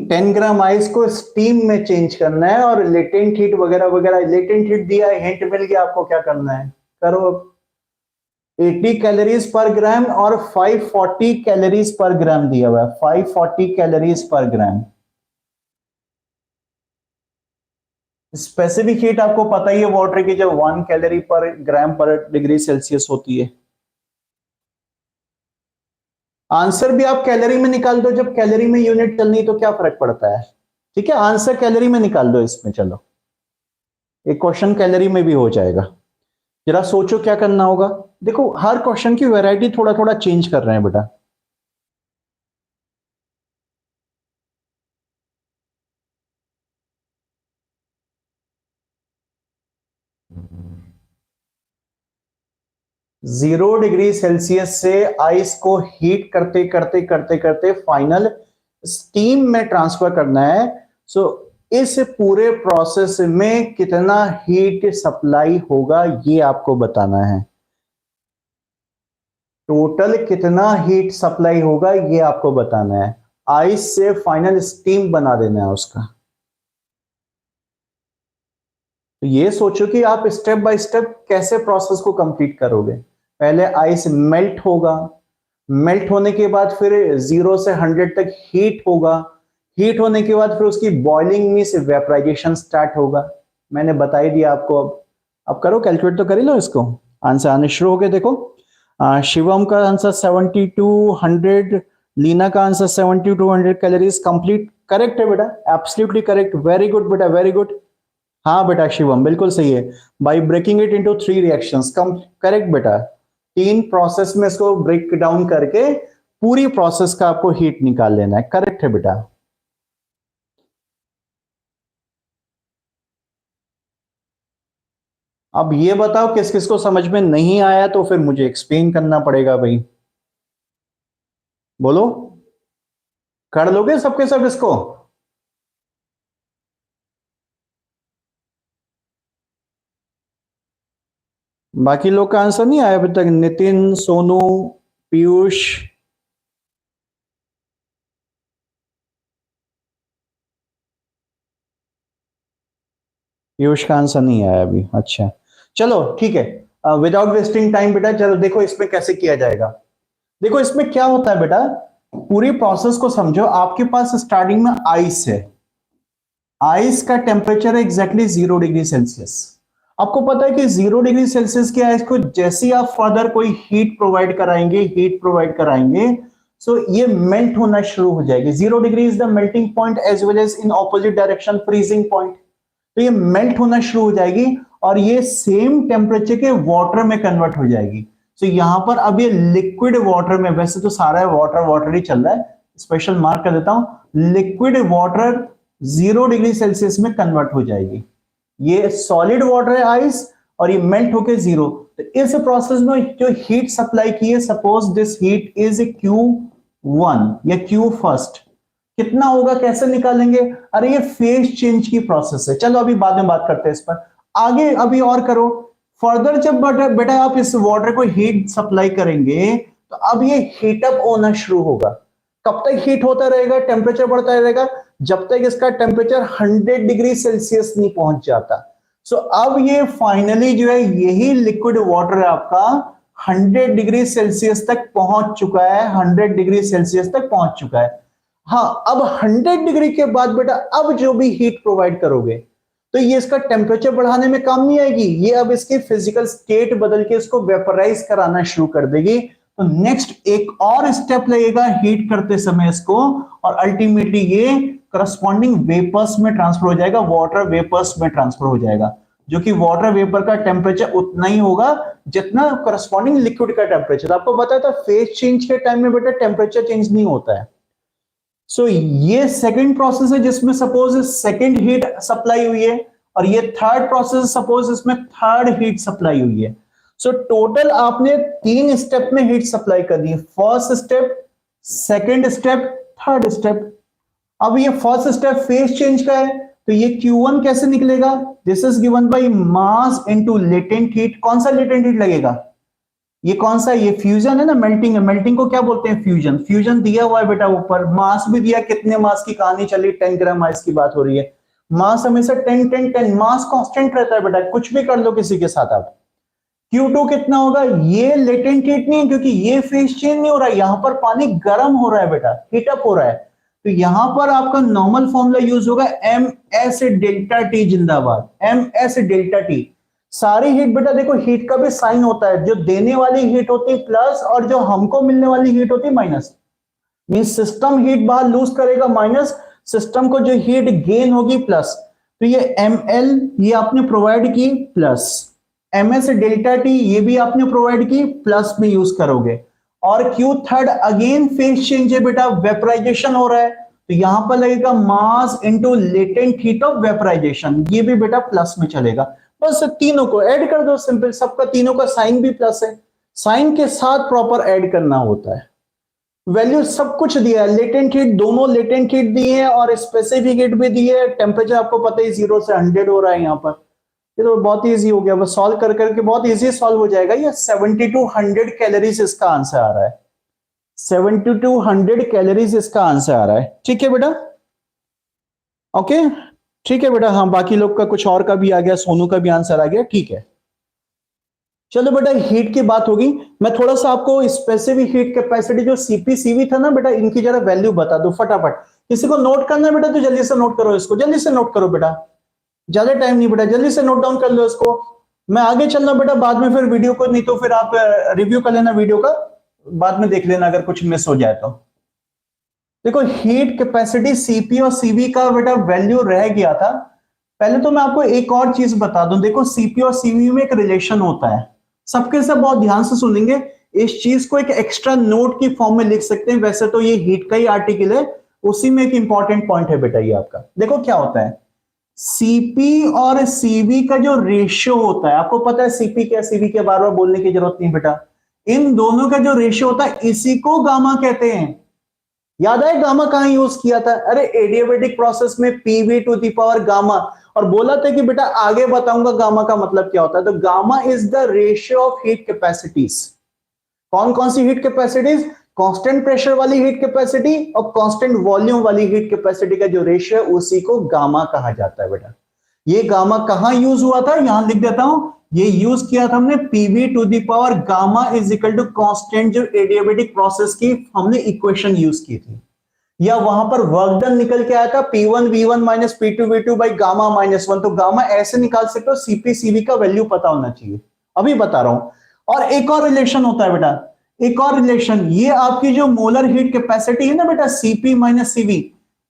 10 gram ice को स्टीम में चेंज करना है। और लेटेंट हीट वगैरह वगैरह, लेटेंट हीट दिया है, हिंट मिल गया आपको, क्या करना है करो। 80 कैलोरीज पर ग्राम और 540 कैलोरीज पर ग्राम दिया हुआ है। 540 कैलोरीज पर ग्राम। स्पेसिफिक हीट आपको पता ही है वाटर की, जब 1 कैलोरी पर ग्राम पर डिग्री सेल्सियस होती है। आंसर भी आप कैलोरी में निकाल दो, जब कैलोरी में यूनिट चलनी तो क्या फर्क पड़ता है। ठीक है, आंसर कैलोरी में निकाल दो इसमें। चलो एक क्वेश्चन कैलोरी में भी हो जाएगा। जरा सोचो क्या करना होगा। देखो हर क्वेश्चन की वैरायटी थोड़ा थोड़ा चेंज कर रहे हैं बेटा। जीरो डिग्री सेल्सियस से आइस को हीट करते करते करते करते फाइनल स्टीम में ट्रांसफर करना है। सो इस पूरे प्रोसेस में कितना हीट सप्लाई होगा ये आपको बताना है। टोटल कितना हीट सप्लाई होगा ये आपको बताना है। आइस से फाइनल स्टीम बना देना है उसका। तो ये सोचो कि आप स्टेप बाय स्टेप कैसे प्रोसेस को कंप्लीट करोगे। पहले आइस मेल्ट होगा, मेल्ट होने के बाद फिर 0 से 100 तक हीट होगा, हीट होने के बाद फिर उसकी बॉइलिंग मींस वेपराइजेशन स्टार्ट होगा। मैंने बता ही दिया आपको। अब करो, कैलकुलेट तो कर ही लो इसको। आंसर आने शुरू हो गए देखो। शिवम का आंसर 7200, लीना का आंसर 7200 कैलोरीज। कंप्लीट करेक्ट है बेटा, एब्सोल्युटली करेक्ट। वेरी गुड बेटा, वेरी गुड। हाँ बेटा शिवम बिल्कुल सही है। By breaking it into 3 reactions, come correct बेटा। 3 प्रोसेस में इसको ब्रेक डाउन करके पूरी प्रोसेस का आपको हीट निकाल लेना है। करेक्ट है बेटा। अब ये बताओ किस किस को समझ में नहीं आया, तो फिर मुझे एक्सप्लेन करना पड़ेगा भाई। बोलो, कर लोगे सबके सब इसको? बाकी लोग का आंसर नहीं आया अभी तक? नितिन, सोनू, पीयूष। पीयूष का आंसर नहीं आया अभी। अच्छा चलो ठीक है, विदाउट वेस्टिंग टाइम बेटा चलो देखो इसमें कैसे किया जाएगा। देखो इसमें क्या होता है बेटा, पूरी प्रोसेस को समझो। आपके पास स्टार्टिंग में आइस है, आइस का टेम्परेचर है एग्जैक्टली 0 डिग्री सेल्सियस। आपको पता है कि 0 डिग्री सेल्सियस क्या है, इसको जैसे ही आप फर्दर कोई हीट प्रोवाइड कराएंगे सो ये मेल्ट होना शुरू हो जाएगी। 0 degree is the melting point as well as in opposite direction freezing point. तो ये मेल्ट होना शुरू हो जाएगी और ये सेम टेम्परेचर के वाटर में कन्वर्ट हो जाएगी। तो यहां पर अब ये लिक्विड वाटर में, वैसे तो सारा वाटर ही चल रहा है, स्पेशल मार्क कर देता हूं, लिक्विड वाटर 0 डिग्री सेल्सियस में कन्वर्ट हो जाएगी। ये सॉलिड वाटर है आइस और ये मेल्ट होके 0। तो इस प्रोसेस में जो हीट सप्लाई की है, suppose this heat is Q1 या Q फर्स्ट, कितना होगा कैसे निकालेंगे? अरे ये फेज चेंज की प्रोसेस है, चलो अभी बाद में बात करते हैं इस पर। आगे अभी और करो फर्दर, जब बेटा आप इस वाटर को हीट सप्लाई करेंगे तो अब ये हीट अप होना शुरू होगा। कब तक हीट होता रहेगा, टेम्परेचर बढ़ता रहेगा? जब तक इसका टेम्परेचर 100 डिग्री सेल्सियस नहीं पहुंच जाता। सो अब ये फाइनली जो है यही लिक्विड वाटर है आपका 100 डिग्री सेल्सियस तक पहुंच चुका है, 100 डिग्री सेल्सियस तक पहुंच चुका है। हाँ, अब 100 डिग्री के बाद बेटा अब जो भी हीट प्रोवाइड करोगे तो ये इसका टेम्परेचर बढ़ाने में काम नहीं आएगी, ये अब इसकी फिजिकल स्टेट बदल के इसको वेपराइज कराना शुरू कर देगी। तो नेक्स्ट एक और स्टेप लगेगा हीट करते समय इसको, और अल्टीमेटली ये करस्पॉन्डिंग वेपर्स में ट्रांसफर हो जाएगा, वाटर वेपर्स में ट्रांसफर हो जाएगा, जो कि वाटर वेपर का टेम्परेचर उतना ही होगा जितना करस्पॉन्डिंग लिक्विड का टेम्परेचर। आपको बताया था फेज चेंज के टाइम में बेटा टेम्परेचर चेंज नहीं होता है। सो ये सेकंड प्रोसेस है जिसमें सपोज सेकंड हीट सप्लाई हुई है, और ये थर्ड प्रोसेस सपोज इसमें थर्ड हीट सप्लाई हुई है। सो टोटल आपने 3 स्टेप में हीट सप्लाई कर दी, first step, second step, third step. अब ये फर्स्ट स्टेप फेज चेंज का है, तो ये Q1 कैसे निकलेगा? This is given by mass into latent heat. कौन सा लेटेंट हीट लगेगा? ये कौन सा? ये फ्यूजन है ना, मेल्टिंग है। मेल्टिंग को क्या बोलते हैं? फ्यूजन। फ्यूजन दिया हुआ है बेटा ऊपर, मास भी दिया, कितने मास की कहानी चली, 10 ग्राम मास की बात हो रही है। मास हमेशा 10 10 10, मास कांस्टेंट रहता है बेटा, कुछ भी कर लो किसी के साथ आप। Q2 कितना होगा? ये लेटेंट हीट नहीं है क्योंकि ये फेज चेंज नहीं हो रहा है, यहां पर पानी गर्म हो रहा है बेटा, हीट अप हो रहा है। तो यहां पर आपका नॉर्मल फॉर्मूला यूज होगा MS डेल्टा टी, जिंदाबाद, MS डेल्टा टी। सारी हीट बेटा देखो, हीट का भी साइन होता है, जो देने वाली हीट होती है प्लस और जो हमको मिलने वाली हीट होती है माइनस। मींस सिस्टम हीट बाहर लूज करेगा माइनस, सिस्टम को जो हीट गेन होगी प्लस। तो ये ML ये आपने प्रोवाइड की प्लस, MS डेल्टा टी ये भी आपने प्रोवाइड की प्लस में यूज करोगे। और Q third again phase change है बेटा, वेपराइजेशन हो रहा है, तो यहां पर लगेगा mass into latent heat of vaporisation, ये भी बेटा प्लस में चलेगा। बस तीनों को ऐड कर दो, सिंपल, सबका तीनों का साइन भी प्लस है, साइन के साथ प्रॉपर ऐड करना होता है। वैल्यू सब कुछ दिया है, लेटेंट हीट, दोनों लेटेंट हीट दिए हैं और स्पेसिफिक हीट भी दी है। टेम्परेचर आपको पता है 0 से 100 हो रहा है यहाँ पर, ये तो बहुत इजी हो गया, बस सॉल्व कर करके बहुत इजी सॉल्व हो जाएगा। ये 70 to 100 कैलोरीज इसका आंसर आ रहा है, 70 to 100 कैलोरीज इसका आंसर आ रहा है। ठीक है बेटा, ओके, ठीक है बेटा। हाँ, बाकी लोग का कुछ और का भी आ गया, सोनू का भी आंसर आ गया, ठीक है। चलो बेटा, हीट की बात होगी, मैं थोड़ा सा आपको स्पेसिफिक हीट कैपेसिटी जो CP/CV था ना बेटा, इनकी जरा वैल्यू बता दो फटाफट। किसी को नोट करना है बेटा तो जल्दी से नोट करो, इसको जल्दी से नोट करो बेटा, ज्यादा टाइम नहीं बेटा, जल्दी से नोट डाउन कर लो इसको। मैं आगे चलना बेटा, बाद में फिर वीडियो को, नहीं तो फिर आप रिव्यू कर लेना वीडियो का, बाद में देख लेना अगर कुछ मिस हो जाए तो। देखो, हीट कैपेसिटी CP और CV का बेटा वैल्यू रह गया था। पहले तो मैं आपको एक और चीज बता दूं, देखो CP और CV में एक रिलेशन होता है, सबके सब बहुत ध्यान से सुनेंगे, इस चीज को एक एक्स्ट्रा नोट की फॉर्म में लिख सकते हैं। वैसे तो ये हीट का ही आर्टिकल है, उसी में एक इंपॉर्टेंट पॉइंट है बेटा ये आपका। देखो क्या होता है, CP और CV का जो रेशियो होता है, आपको पता है CP क्या, CV के बार बार बोलने की जरूरत नहीं बेटा, इन दोनों का जो रेशियो होता है इसी को गामा कहते हैं। याद है गामा कहां यूज किया था? अरे एडियाबेटिक प्रोसेस में PV to the power gamma, और बोला था कि बेटा आगे बताऊंगा गामा का मतलब क्या होता है। तो gamma is the ratio of heat capacities. कौन कौन सी हीट कैपेसिटीज? कांस्टेंट प्रेशर वाली हीट कैपेसिटी और कांस्टेंट वॉल्यूम वाली हीट कैपेसिटी का जो रेशियो है उसी को गामा कहा जाता है बेटा। ये गामा कहां यूज हुआ था, यहां लिख देता हूं, ये यूज किया था हमने PV to the power gamma is equal to constant, जो एडियाबेटिक प्रोसेस की हमने इक्वेशन यूज की थी। या वहां पर वर्क डन निकल के आया था P1 V1 minus P2 V2 by gamma -1, तो गामा ऐसे निकाल सकते हो, CP CV का वैल्यू पता होना चाहिए, अभी बता रहा हूं। और एक और रिलेशन होता है बेटा, एक और रिलेशन, ये आपकी जो मोलर हीट कैपेसिटी है ना बेटा, CP माइनस CV,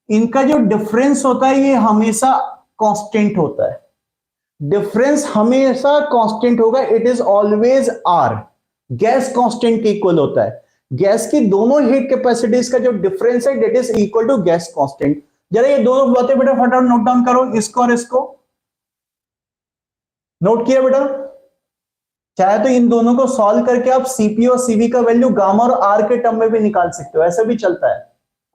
इनका जो डिफरेंस होता है ये हमेशा कांस्टेंट होता है, डिफरेंस हमेशा कांस्टेंट होगा, it is always R, gas constant के इक्वल होता है। गैस की दोनों हीट कैपेसिटीज का जो डिफरेंस है that is equal to gas constant. जरा ये दोनों बातें बेटा फटाफट नोट डाउन करो, इसको और इसको नोट किया बेटा। चाहे तो इन दोनों को सॉल्व करके आप सीपी और सीवी का वैल्यू गामा और आर के टर्म में भी निकाल सकते हो, ऐसा भी चलता है,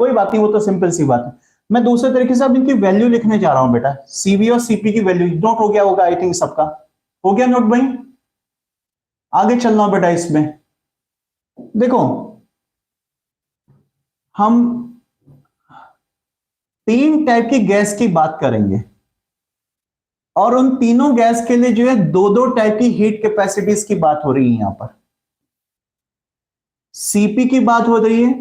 कोई बात नहीं, वो तो सिंपल सी बात है। मैं दूसरे तरीके से अब इनकी वैल्यू लिखने जा रहा हूं बेटा, सीवी और सीपी की वैल्यू नोट हो गया होगा, आई थिंक सबका हो गया नोट भाई। आगे चलना बेटा, इसमें देखो हम 3 टाइप की गैस की बात करेंगे और उन तीनों गैस के लिए जो है 2-2 टाइप की हीट कैपेसिटीज की बात हो रही है। यहां पर सीपी की बात हो रही है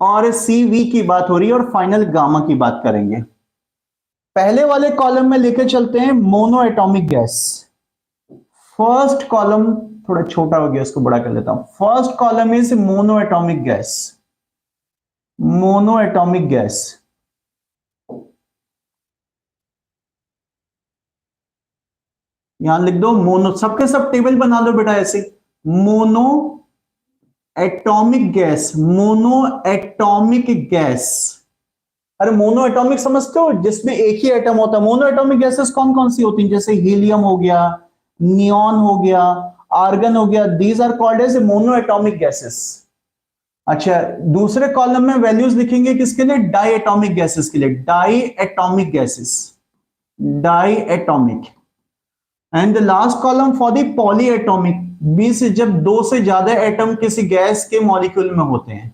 और सीवी की बात हो रही है और फाइनल गामा की बात करेंगे। पहले वाले कॉलम में लेके चलते हैं mono atomic gas. First column थोड़ा छोटा हो गया, इसको बड़ा कर लेता हूं। First column is mono atomic gas, mono atomic gas. यहां लिख दो मोनो, सबके सब टेबल बना लो बेटा ऐसे, mono atomic gas, mono atomic gas. अरे मोनो एटॉमिक समझते हो, जिसमें एक ही एटम होता है। मोनो एटॉमिक गैसेस कौन कौन सी होती हैं, जैसे हीलियम हो गया, नियॉन हो गया, आर्गन हो गया, these are called as mono atomic gases. अच्छा, दूसरे कॉलम में वैल्यूज लिखेंगे किसके लिए, डाई एटॉमिक गैसेस के लिए, di atomic gases, di atomic. And the last column for the poly atomic, means जब 2 से ज्यादा एटम किसी गैस के मॉलिक्यूल में होते हैं।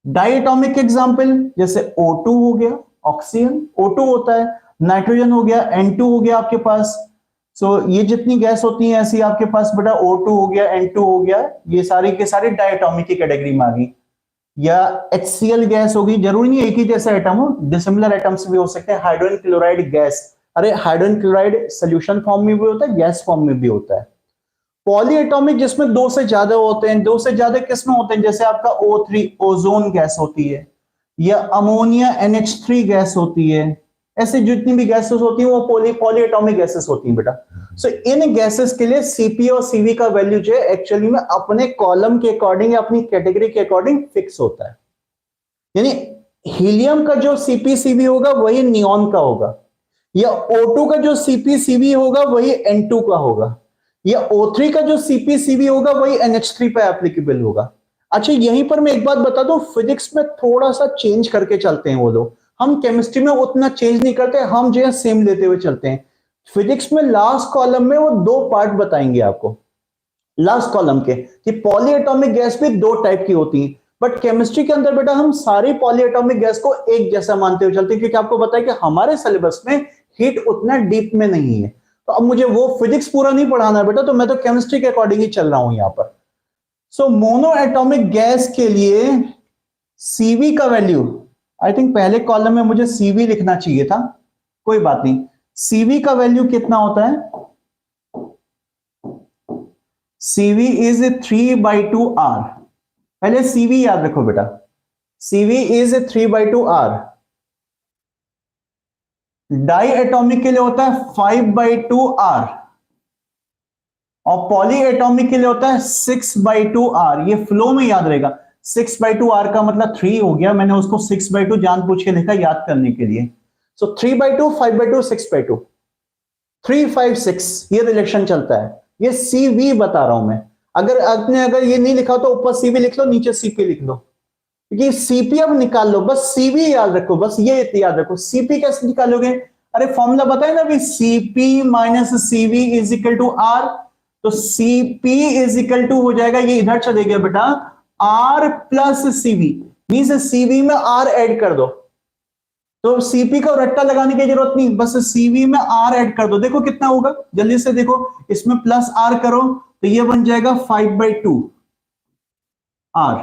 डाई एटॉमिक एग्जाम्पल जैसे O2 हो गया, ऑक्सीजन O2 होता है, नाइट्रोजन हो गया, N2 हो गया आपके पास। ये जितनी गैस होती हैं ऐसी आपके पास बेटा O2 हो गया, N2 हो गया, ये सारी के सारे डाई एटॉमिक की कैटेगरी में आ गई। या HCl गैस होगी, जरूरी नहीं एक ही जैसा एटम हो, डिसिमिलर एटम्स भी हो सकते हैं। हाइड्रोजन क्लोराइड गैस, अरे हाइड्रोजन क्लोराइड सोल्यूशन फॉर्म में भी होता है, गैस फॉर्म में भी होता है। पॉली एटॉमिक जिसमें 2 से ज्यादा होते हैं, 2 से ज्यादा किसमें होते हैं, जैसे आपका O3 ओजोन गैस होती है, या अमोनिया NH3 गैस होती है, ऐसे जितनी भी गैसेस होती हैं वो पॉली एटॉमिक गैसेस होती हैं बेटा। इन गैसेस के लिए सीपी और सीवी का वैल्यू जो है एक्चुअली में अपने कॉलम के अकॉर्डिंग या अपनी कैटेगरी के अकॉर्डिंग फिक्स होता है। यानी हीलियम का जो सीपी सीवी होगा वही नियॉन का होगा, या O2 का जो सीपी सीवी होगा वही N2 का होगा, या O3 का जो सीपी सीवी होगा वही NH3 पे एप्लीकेबल होगा। अच्छा, यहीं पर मैं एक बात बता दूं, फिजिक्स में थोड़ा सा चेंज करके चलते हैं वो लोग, हम केमिस्ट्री में उतना चेंज नहीं करते, हम जो है सेम लेते हुए चलते हैं। फिजिक्स में लास्ट कॉलम में वो 2 पार्ट बताएंगे आपको, लास्ट कॉलम के, कि पॉली एटॉमिक गैस भी 2 टाइप की होती है। बट केमिस्ट्री के अंदर बेटा हम सारी पॉली एटॉमिक गैस को एक जैसा मानते हुए चलते हैं, क्योंकि आपको पता है कि हमारे सिलेबस में हीट उतना डीप में नहीं है। तो अब मुझे वो फिजिक्स पूरा नहीं पढ़ाना है बेटा, तो मैं तो केमिस्ट्री के अकॉर्डिंग ही चल रहा हूं यहां पर। मोनो एटॉमिक गैस के लिए सीवी का वैल्यू, आई थिंक पहले कॉलम में मुझे सीवी लिखना चाहिए था, कोई बात नहीं। सीवी का वैल्यू कितना होता है, सीवी इज 3/2R। पहले सीवी याद रखो बेटा, CV is 3/2R। Die atomic के लिए होता है 5/2R और पॉली एटॉमिक के लिए होता है 6/2R। ये फ्लो में याद रहेगा, 6/2R का मतलब 3 हो गया, मैंने उसको 6/2 जानबूझ के लिखा याद करने के लिए। 3/2, 5/2, 6/2, 3, 5, 6 ये रिलेशन चलता है। ये सीवी बता रहा हूं मैं, अगर आपने अगर ये नहीं लिखा तो ऊपर सीवी लिख लो, नीचे सीपी लिख लो, क्योंकि सीपी अब निकाल लो, बस सीवी याद रखो, बस ये याद रखो। सीपी कैसे निकालोगे, अरे फॉर्मूला बताए ना भी, CP minus CV is equal to R. तो सीपी इज इक्वल टू हो जाएगा, ये इधर चले गया बेटा, R plus CV, means CV में आर ऐड कर दो। तो सीपी का रट्टा लगाने की जरूरत नहीं, बस सीवी में आर ऐड कर दो। देखो कितना होगा, जल्दी से देखो, इसमें प्लस आर करो तो ये बन जाएगा 5/2 आर।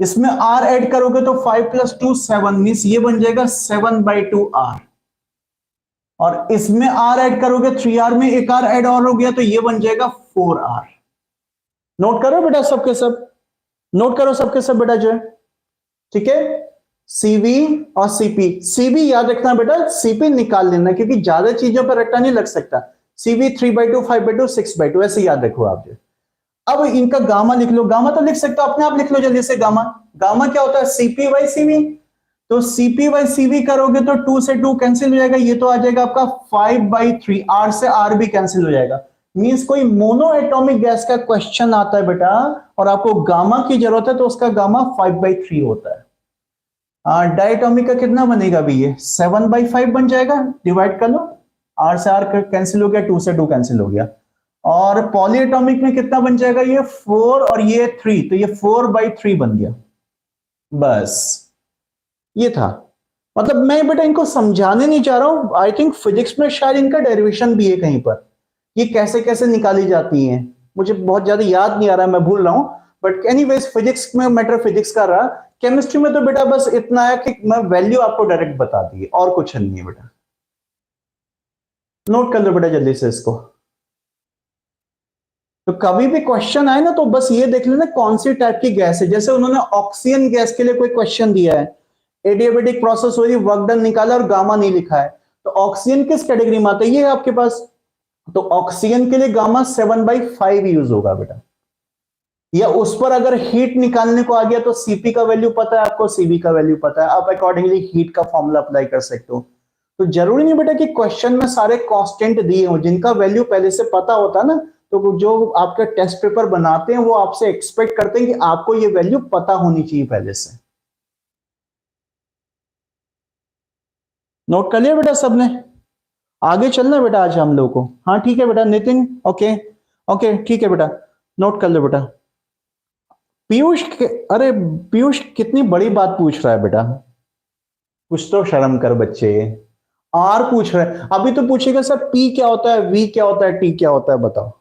इसमें R ऐड करोगे तो 5 + 2 7 मीन्स ये बन जाएगा 7/2 R, और इसमें R ऐड करोगे 3R में एक R ऐड और हो गया तो ये बन जाएगा 4R। नोट करो बेटा सबके सब, नोट करो सबके सब बेटा जो है, ठीक है। सीवी और सीपी, सीबी याद रखना बेटा, सीपी निकाल लेना क्योंकि ज्यादा चीजों पर रट्टा नहीं लग सकता। सीवी 3/2 5/2 6/2 ऐसे याद रखो आप जो। अब इनका गामा लिख लो, गामा तो लिख सकते हो अपने आप, लिख लो जल्दी से गामा। गामा क्या होता है? CP by CV. तो सीपी बाई सीवी करोगे तो 2 से 2 कैंसिल हो जाएगा, ये तो आ जाएगा आपका 5/3, आर से आर भी कैंसिल हो जाएगा। मींस कोई मोनो एटॉमिक गैस का क्वेश्चन आता है बेटा और आपको गामा की जरूरत है तो उसका गामा 5/3 होता है। डायटोमिक का कितना बनेगा अभी? ये 7/5 बन जाएगा, डिवाइड कर लो, आर से आर कैंसिल हो गया, 2 से 2 कैंसिल हो गया। और पॉलीएटॉमिक में कितना बन जाएगा? ये 4 और ये 3, तो ये 4/3 बन गया। बस ये था, मतलब मैं बेटा इनको समझाने नहीं चाह रहा हूं, आई थिंक फिजिक्स में शायद इनका डेरिवेशन भी है कहीं पर, ये कैसे कैसे निकाली जाती हैं, मुझे बहुत ज्यादा याद नहीं आ रहा है, मैं भूल रहा हूं। बट एनीवेज फिजिक्स में मैटर फिजिक्स का रहा। केमिस्ट्री में तो बेटा बस इतना है कि मैं वैल्यू आपको डायरेक्ट बता दी और कुछ नहीं है बेटा। नोट कर लो बेटा जल्दी से इसको। तो कभी भी क्वेश्चन आए ना तो बस ये देख लेना कौन सी टाइप की गैस है। जैसे उन्होंने ऑक्सीजन गैस के लिए कोई क्वेश्चन दिया है, एडियाबेटिक प्रोसेस हो रही, वर्क डन निकाला और गामा नहीं लिखा है, तो ऑक्सीजन किस कैटेगरी में आता है? ये है आपके पास। तो ऑक्सीजन के लिए गामा 7/5 यूज होगा बेटा। या उस पर अगर हीट निकालने को आ गया तो सीपी का वैल्यू पता है आपको, सीवी का वैल्यू पता है, आप अकॉर्डिंगली हीट का फॉर्मूला अप्लाई कर सकते हो। तो जरूरी नहीं बेटा कि क्वेश्चन में सारे कांस्टेंट दिए हो, जिनका वैल्यू पहले से पता होता है ना, तो जो आपके टेस्ट पेपर बनाते हैं वो आपसे एक्सपेक्ट करते हैं कि आपको ये वैल्यू पता होनी चाहिए पहले से। नोट कर लिया बेटा सबने? आगे चलना बेटा आज हम लोग को। हाँ ठीक है बेटा नितिन, ओके ओके ठीक है बेटा, नोट कर लो बेटा। पीयूष अरे पीयूष कितनी बड़ी बात पूछ रहा है बेटा, कुछ तो शर्म कर बच्चे। आर पूछ रहा है, अभी तो पूछेगा सर पी क्या होता है, वी क्या होता है, टी क्या होता है, बताओ।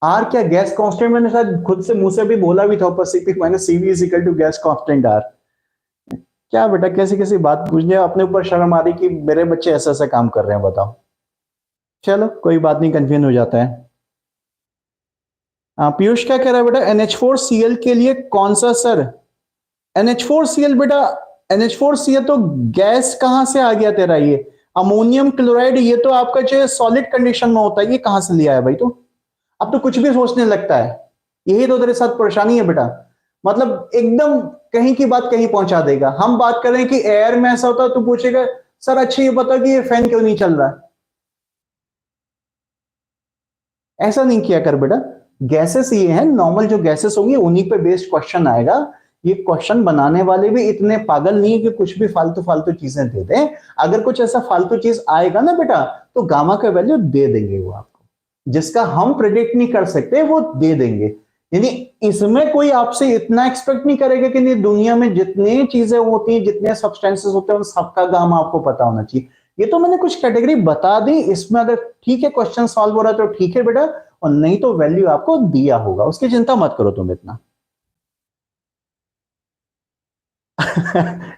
आर क्या गैस कांस्टेंट, मैंने शायद खुद से मुंह से भी बोला भी था ऊपर, CP minus CV is equal to gas constant R. क्या बेटा कैसी कैसी बात पूछने, अपने ऊपर शर्म आ रही कि मेरे बच्चे ऐसा ऐसा काम कर रहे हैं, बताओ। चलो कोई बात नहीं, कंफ्यूज हो जाता है। पीयूष क्या कह रहा है बेटा, NH4Cl के लिए कौन सा सर? NH4Cl बेटा, NH4Cl तो गैस कहां से आ गया तेरा? ये अमोनियम क्लोराइड, ये तो आपका जो सॉलिड कंडीशन में होता है, ये कहां से लिया है भाई? तो अब तो कुछ भी सोचने लगता है, यही तो तेरे साथ परेशानी है बेटा, मतलब एकदम कहीं की बात कहीं पहुंचा देगा। हम बात कर रहे हैं कि एयर में ऐसा होता है, तो पूछेगा सर अच्छा ये बता कि ये फैन क्यों नहीं चल रहा है। ऐसा नहीं किया कर बेटा, गैसेस ये हैं नॉर्मल, जो गैसेस होंगी उन्हीं पे बेस्ड क्वेश्चन आएगा। ये क्वेश्चन बनाने वाले भी इतने पागल नहीं है कि कुछ भी फालतू फालतू चीजें दे दें। अगर कुछ ऐसा फालतू चीज आएगा ना बेटा तो गामा का वैल्यू दे देंगे वो आपको, जिसका हम प्रिडिक्ट नहीं कर सकते वो दे देंगे। यानी इसमें कोई आपसे इतना एक्सपेक्ट नहीं करेगा कि नहीं दुनिया में जितनी चीजें होती हैं, जितने सब्सटेंसेस होते हैं, उन सबका गामा आपको पता होना चाहिए। ये तो मैंने कुछ कैटेगरी बता दी, इसमें अगर ठीक है क्वेश्चन सॉल्व हो रहा है तो ठीक है बेटा, और नहीं तो वैल्यू आपको दिया होगा, उसकी चिंता मत करो तुम इतना।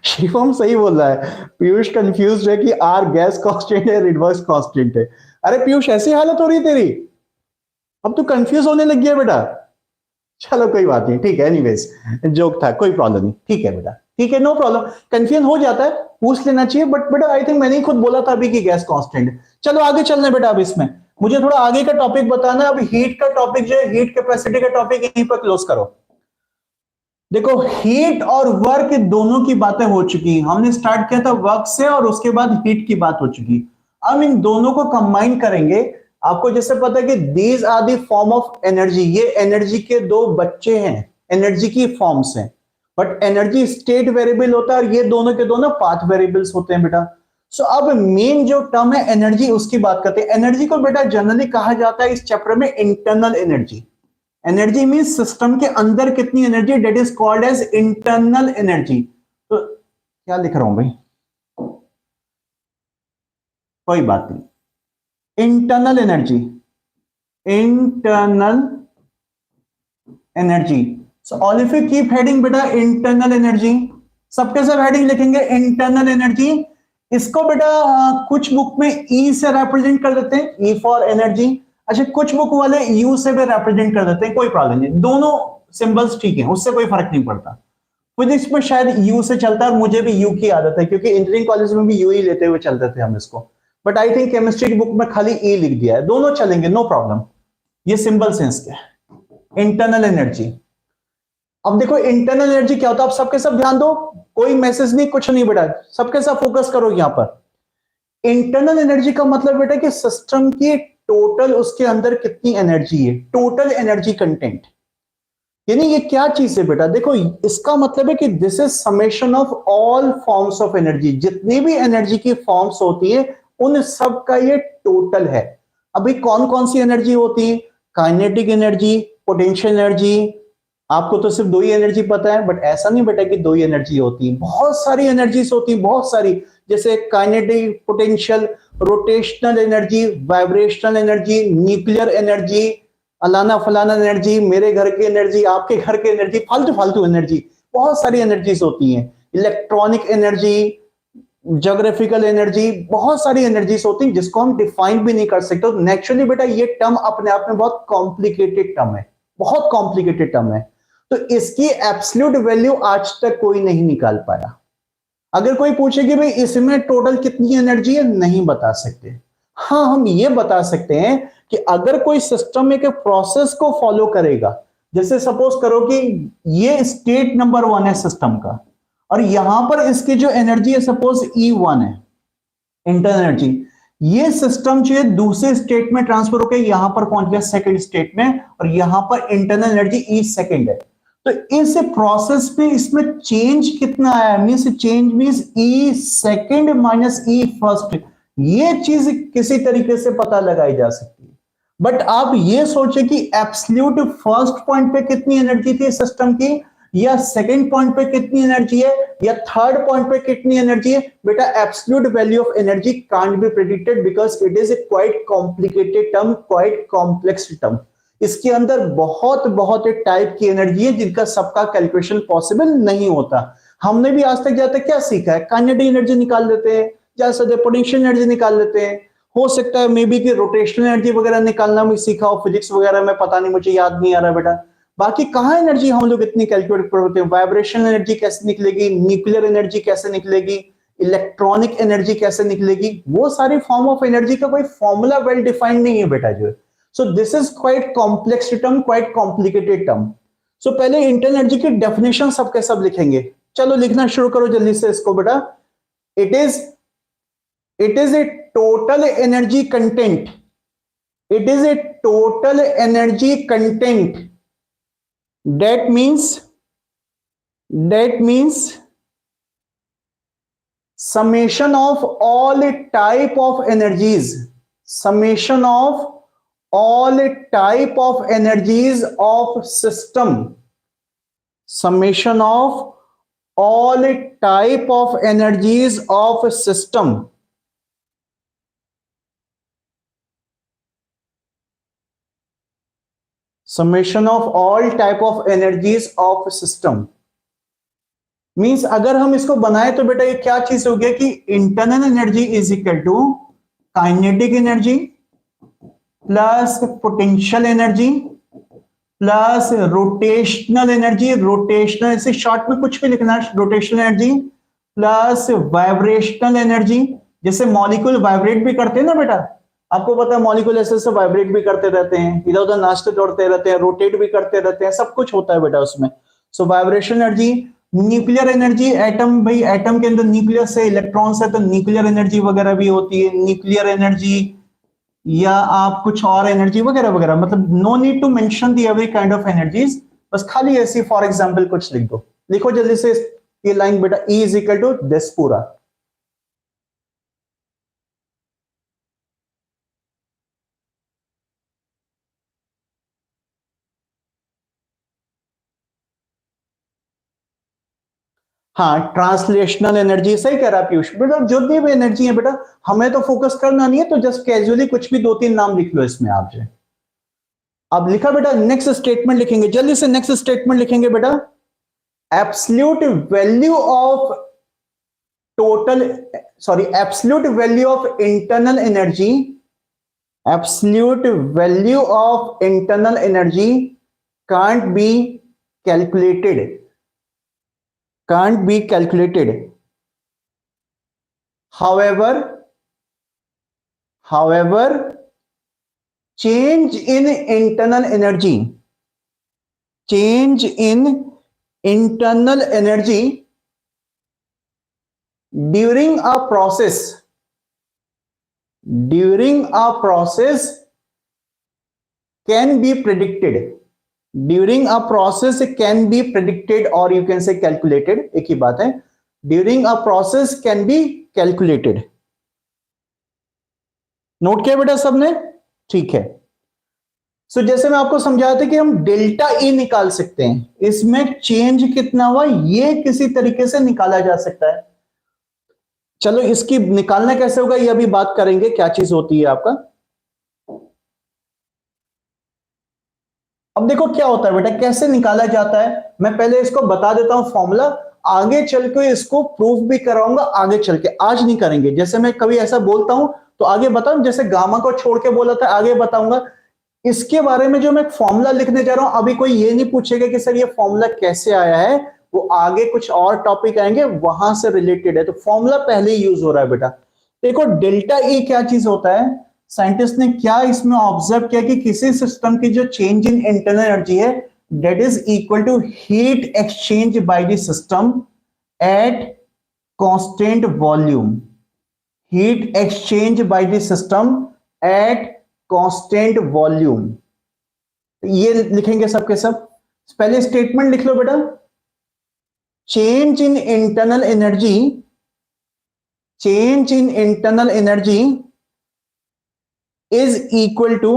शिवम सही बोल रहा है, पीयूष कंफ्यूज है कि आर गैस कांस्टेंट है रिवर्स कांस्टेंट है। अरे पीयूष ऐसी हालत हो रही है तेरी, अब तू कंफ्यूज होने लग गया बेटा। चलो कोई बात नहीं, ठीक है, एनीवेज जोक था, कोई प्रॉब्लम नहीं, ठीक है बेटा, ठीक है, नो प्रॉब्लम। कंफ्यूजन हो जाता है, पूछ लेना चाहिए, बट बेटा आई थिंक मैंने ही खुद बोला था अभी कि गैस कांस्टेंट। चलो आगे चलना है बेटा, अब इसमें मुझे थोड़ा आगे का टॉपिक बताना है। अब हीट का टॉपिक जो है, हीट कैपेसिटी का टॉपिक यहीं पर क्लोज करो। देखो हीट और वर्क दोनों की बातें हो चुकी, हमने स्टार्ट किया था वर्क से और उसके बाद हीट की बात हो चुकी। अब इन दोनों को कंबाइन करेंगे। आपको जैसे पता है कि these are the form of energy, ये एनर्जी के दो बच्चे हैं, एनर्जी की फॉर्म्स हैं, बट एनर्जी स्टेट वेरिएबल होता है और ये दोनों के दोनों पाथ वेरिएबल्स होते हैं बेटा। सो अब मेन जो टर्म है एनर्जी, उसकी बात करते हैं। एनर्जी को बेटा जनरली कहा जाता है इस चैप्टर में internal energy. Energy means system के अंदर कितनी energy, that is called as internal energy. तो क्या लिख रहा हूं भाई, कोई बात नहीं, internal energy, internal energy. So all if you keep heading बेटा इंटरनल एनर्जी, सबके सब हेडिंग लिखेंगे इंटरनल एनर्जी। इसको बेटा कुछ बुक में ई से रिप्रेजेंट कर देते हैं, ई फॉर एनर्जी। अच्छा, कुछ बुक वाले यू से भी रिप्रेजेंट कर देते हैं, कोई प्रॉब्लम नहीं, दोनों सिंबल्स ठीक है, उससे कोई फर्क नहीं पड़ता। फिजिक्स में शायद यू से चलता है, और मुझे भी यू की आदत है क्योंकि इंजीनियरिंग कॉलेज में भी यू ही लेते हुए चलते थे हम इसको, बट आई थिंक केमिस्ट्री की बुक में खाली ई लिख दिया है। दोनों चलेंगे, नो प्रॉब्लम, ये सिंबल्स हैं इसके। इंटरनल एनर्जी, अब देखो इंटरनल एनर्जी क्या होता है, आप सबके सब ध्यान दो, कोई मैसेज नहीं, कुछ नहीं बेटा, सबके सब फोकस करो यहां पर। इंटरनल एनर्जी का मतलब बेटा कि सिस्टम की टोटल उसके अंदर कितनी एनर्जी है, टोटल एनर्जी कंटेंट। यानी ये क्या चीज है बेटा, देखो इसका मतलब है कि this is summation of all forms of energy, जितनी भी एनर्जी की फॉर्म्स होती है उन सब का ये टोटल है। अभी कौन कौन सी एनर्जी होती है, काइनेटिक एनर्जी, पोटेंशियल एनर्जी। आपको तो सिर्फ दो ही एनर्जी पता है, बट ऐसा नहीं बेटा कि दो ही एनर्जी होती है, बहुत सारी एनर्जीज होती है, बहुत सारी, जैसे kinetic, potential, rotational energy, vibrational energy, nuclear energy, अलाना फलाना एनर्जी, मेरे घर की एनर्जी, आपके घर की एनर्जी, फालतू फालतू एनर्जी, बहुत सारी एनर्जीज होती हैं। इलेक्ट्रॉनिक एनर्जी, ज्योग्राफिकल एनर्जी, बहुत सारी एनर्जीज होती हैं जिसको हम डिफाइन भी नहीं कर सकते। तो नेचुरली बेटा ये टर्म अपने आप में बहुत कॉम्प्लिकेटेड टर्म है, बहुत कॉम्प्लिकेटेड टर्म है। तो इसकी एब्सोल्यूट वैल्यू आज तक कोई नहीं निकाल पाया। अगर कोई पूछे कि भाई इसमें टोटल कितनी एनर्जी है, नहीं बता सकते। हाँ, हम ये बता सकते हैं कि अगर कोई सिस्टम एक प्रोसेस को फॉलो करेगा, जैसे सपोज करो कि ये स्टेट नंबर 1 है सिस्टम का, और यहां पर इसकी जो एनर्जी है सपोज E1 है, इंटरनल एनर्जी, ये सिस्टम जो है दूसरे स्टेट में ट्रांसफर होकर यहां पर पहुंच गया सेकंड स्टेट में, और यहां पर इंटरनल एनर्जी E सेकंड है। तो इस प्रोसेस में इसमें चेंज कितना आया, means change means E second minus E first, ये चीज किसी तरीके से पता लगाई जा सकती है। बट आप ये सोचे कि एब्सोल्यूट फर्स्ट पॉइंट पे कितनी एनर्जी थी सिस्टम की, या सेकंड पॉइंट पे कितनी एनर्जी है, या थर्ड पॉइंट पे कितनी एनर्जी है, बेटा absolute value of energy can't be predicted because it is a quite complicated term, quite complex term. इसके अंदर बहुत बहुत टाइप की एनर्जी है जिनका सबका कैलकुलेशन पॉसिबल नहीं होता। हमने भी आज तक जाते क्या सीखा है, काइनेटिक एनर्जी निकाल लेते हैं, जैसे पोटेंशियल एनर्जी निकाल लेते हैं, हो सकता है मे बी कि रोटेशनल एनर्जी वगैरह निकालना भी सीखा हो फिजिक्स वगैरह में, पता नहीं, मुझे याद नहीं आ रहा बेटा। बाकी कहां एनर्जी हम लोग इतनी कैलकुलेट करते हैं, वाइब्रेशनल एनर्जी कैसे निकलेगी, न्यूक्लियर एनर्जी कैसे निकलेगी, इलेक्ट्रॉनिक एनर्जी कैसे निकलेगी, वो सारी फॉर्म ऑफ एनर्जी का कोई फॉर्मूला वेल डिफाइंड नहीं है बेटा जो है। So this is quite complex term, quite complicated term. So पहले इंटरनल एनर्जी की डेफिनेशन सबके सब लिखेंगे, चलो लिखना शुरू करो जल्दी से इसको बेटा। It is a total energy content, it is a total energy content that means summation of all type of energies, summation of all type of energies of system, summation of all type of energies of system, summation of all type of energies of system means अगर हम इसको बनाए तो बेटा ये क्या चीज हो गया कि internal energy is equal to kinetic energy plus potential energy plus rotational energy, rotational से शॉर्ट में कुछ भी लिखना है, rotational energy plus vibrational energy, जैसे मॉलिक्यूल वाइब्रेट भी करते हैं ना बेटा, आपको पता है मॉलिक्यूल ऐसे वाइब्रेट भी करते रहते हैं, इधर उधर नाचते दौड़ते रहते हैं, रोटेट भी करते रहते हैं, सब कुछ होता है बेटा उसमें। So vibration energy, nuclear energy, atom, भाई एटम के अंदर न्यूक्लियस है, इलेक्ट्रॉन्स है, तो न्यूक्लियर एनर्जी वगैरह भी होती है, न्यूक्लियर एनर्जी, या आप कुछ और एनर्जी वगैरह वगैरह, मतलब no need to mention the every kind of energies, बस खाली ऐसी फॉर एग्जांपल कुछ लिख दो। लिखो जल्दी से ये लाइन बेटा, E is equal to this पूरा। हाँ, ट्रांसलेशनल एनर्जी, सही कह रहा पीयूष बेटा, जो भी एनर्जी है बेटा हमें तो फोकस करना नहीं है, तो जस्ट कैजुअली कुछ भी 2-3 नाम लिख लो इसमें आप जो। अब लिखा बेटा, नेक्स्ट स्टेटमेंट लिखेंगे, जल्दी से नेक्स्ट स्टेटमेंट लिखेंगे बेटा। Absolute value of total, sorry, absolute value of internal energy, absolute value of internal energy can't be calculated, can't be calculated. However, change in internal energy, change in internal energy during a process, during a process can be predicted, during a process can be predicted or you can say calculated, एक ही बात है, during a process can be calculated. Note किया बेटा सबने? ठीक है। सो जैसे मैं आपको समझाया था कि हम डेल्टा ई निकाल सकते हैं, इसमें चेंज कितना हुआ ये किसी तरीके से निकाला जा सकता है। चलो इसकी निकालना कैसे होगा ये अभी बात करेंगे, क्या चीज होती है आपका। अब देखो क्या होता है बेटा, कैसे निकाला जाता है, मैं पहले इसको बता देता हूं फॉर्मूला, आगे चल के इसको प्रूफ भी कराऊंगा, आगे चल के, आज नहीं करेंगे। जैसे मैं कभी ऐसा बोलता हूं तो आगे बताऊं, जैसे गामा को छोड़ के बोला था आगे बताऊंगा। इसके बारे में जो मैं फॉर्मूला लिखने जा रहा हूं, अभी कोई ये नहीं पूछेगा कि सर ये फॉर्मूला कैसे आया है, वो आगे कुछ और टॉपिक आएंगे वहां से रिलेटेड है, तो फॉर्मूला पहले ही यूज हो रहा है बेटा। देखो डेल्टा ई क्या चीज होता है, साइंटिस्ट ने क्या इसमें ऑब्जर्व किया कि किसी सिस्टम की जो चेंज इन इंटरनल एनर्जी है that is equal to heat exchange by the system at constant volume, heat exchange by the system at constant volume. ये लिखेंगे सबके सब, पहले स्टेटमेंट लिख लो बेटा, change in internal energy, change in internal energy is equal to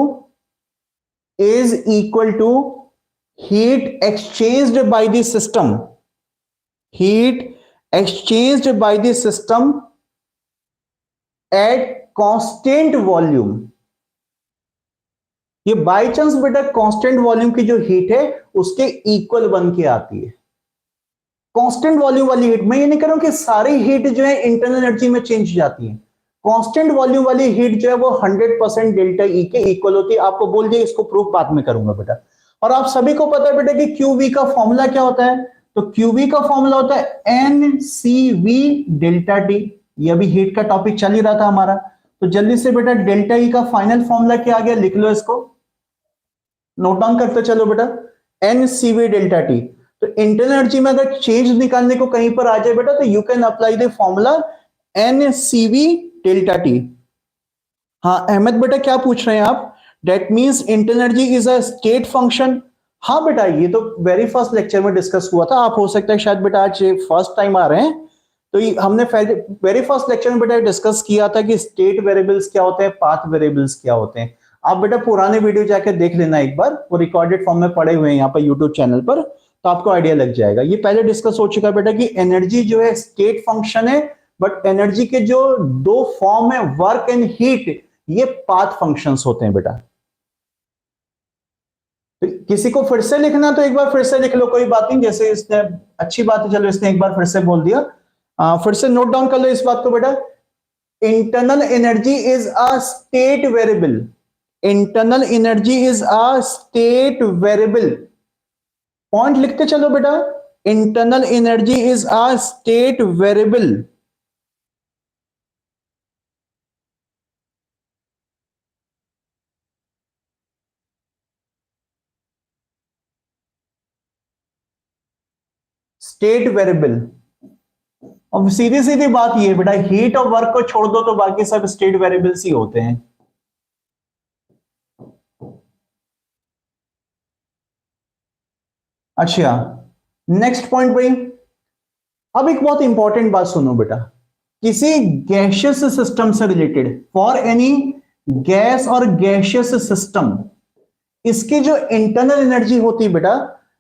heat exchanged by the system, heat exchanged by the system at constant volume। ये by chance बेटा constant volume की जो हीट है उसके इक्वल बन के आती है। कांस्टेंट वॉल्यूम वाली हीट, मैं ये नहीं कह रहा हूं कि सारी हीट जो है इंटरनल एनर्जी में चेंज जाती है, कांस्टेंट वॉल्यूम वाली हीट जो है वो 100% डेल्टा ई के इक्वल होती है। आपको बोल दिया, इसको प्रूफ बाद में करूंगा बेटा। और आप सभी को पता है बेटा कि क्यूवी का फॉर्मूला क्या होता है, तो क्यूवी का फॉर्मूला होता है एनसीवी डेल्टा टी। ये अभी हीट का टॉपिक चल ही रहा था हमारा, तो जल्दी से बेटा डेल्टा ई का फाइनल फॉर्मूला क्या आ गया, लिख लो, इसको नोट डाउन करते चलो बेटा, एनसीवी डेल्टा टी। तो इंटरनल एनर्जी में अगर चेंज निकालने को कहीं पर आ जाए बेटा तो you can apply the formula NCV delta T. हाँ अहमद बेटा क्या पूछ रहे हैं आप, that means internal energy is a state function. हाँ बेटा ये तो वेरी फर्स्ट लेक्चर में डिस्कस हुआ था, आप हो सकता है शायद बेटा आज फर्स्ट टाइम आ रहे हैं, तो हमने वेरी फर्स्ट लेक्चर में बेटा डिस्कस किया था कि स्टेट वेरिएबल्स क्या होते हैं, पाथ वेरिएबल्स क्या होते हैं। आप बेटा पुराने वीडियो जाके देख लेना एक बार, वो रिकॉर्डेड फॉर्म में पड़े हुए हैं यहाँ पर यूट्यूब चैनल पर, तो आपको आइडिया लग जाएगा। ये पहले डिस्कस हो चुका है बेटा कि एनर्जी जो है स्टेट फंक्शन है, बट एनर्जी के जो दो फॉर्म है वर्क एंड हीट, ये पाथ फंक्शंस होते हैं बेटा। तो किसी को फिर से लिखना तो एक बार फिर से लिख लो, कोई बात नहीं, जैसे इसने अच्छी बात है, चलो इसने एक बार फिर से बोल दिया, फिर से नोट डाउन कर लो इस बात को बेटा। Internal energy is a state variable, internal energy is a state variable. Point लिखते चलो बेटा, internal energy is a state variable. State variable. अब सीधी सीधी बात ये बेटा, हीट और वर्क को छोड़ दो तो बाकी सब स्टेट वेरिएबल्स ही होते हैं। अच्छा नेक्स्ट पॉइंट भाई, अब एक बहुत इंपॉर्टेंट बात सुनो बेटा, किसी गैसियस सिस्टम से रिलेटेड, फॉर एनी गैस और गैसियस सिस्टम, इसकी जो इंटरनल एनर्जी होती है बेटा,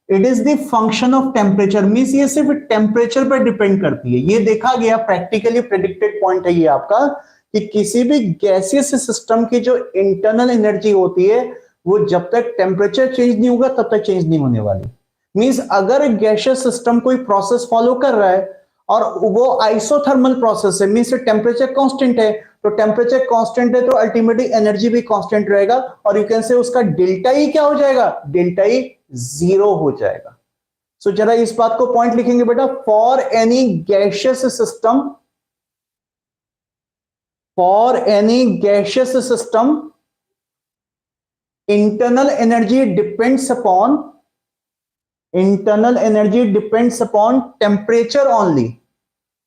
it is the function of temperature. Means ये सिर्फ टेम्परेचर पर डिपेंड करती है। ये देखा गया, प्रैक्टिकली प्रेडिक्टेड पॉइंट है ये आपका, कि किसी भी गैसियस सिस्टम की जो इंटरनल एनर्जी होती है वो जब तक टेम्परेचर चेंज नहीं होगा तब तक चेंज नहीं होने वाली। मींस अगर गैसियस सिस्टम कोई प्रोसेस फॉलो कर रहा है और वो आइसोथर्मल प्रोसेस है, मींस टेम्परेचर कांस्टेंट है, तो टेम्परेचर कांस्टेंट है तो अल्टीमेटली एनर्जी भी कांस्टेंट रहेगा, और यू कैन से उसका डेल्टा ई क्या हो जाएगा, डेल्टा ई जीरो हो जाएगा। सो जरा इस बात को पॉइंट लिखेंगे बेटा, for any gaseous system, for any gaseous system internal energy depends upon, internal energy depends upon temperature only,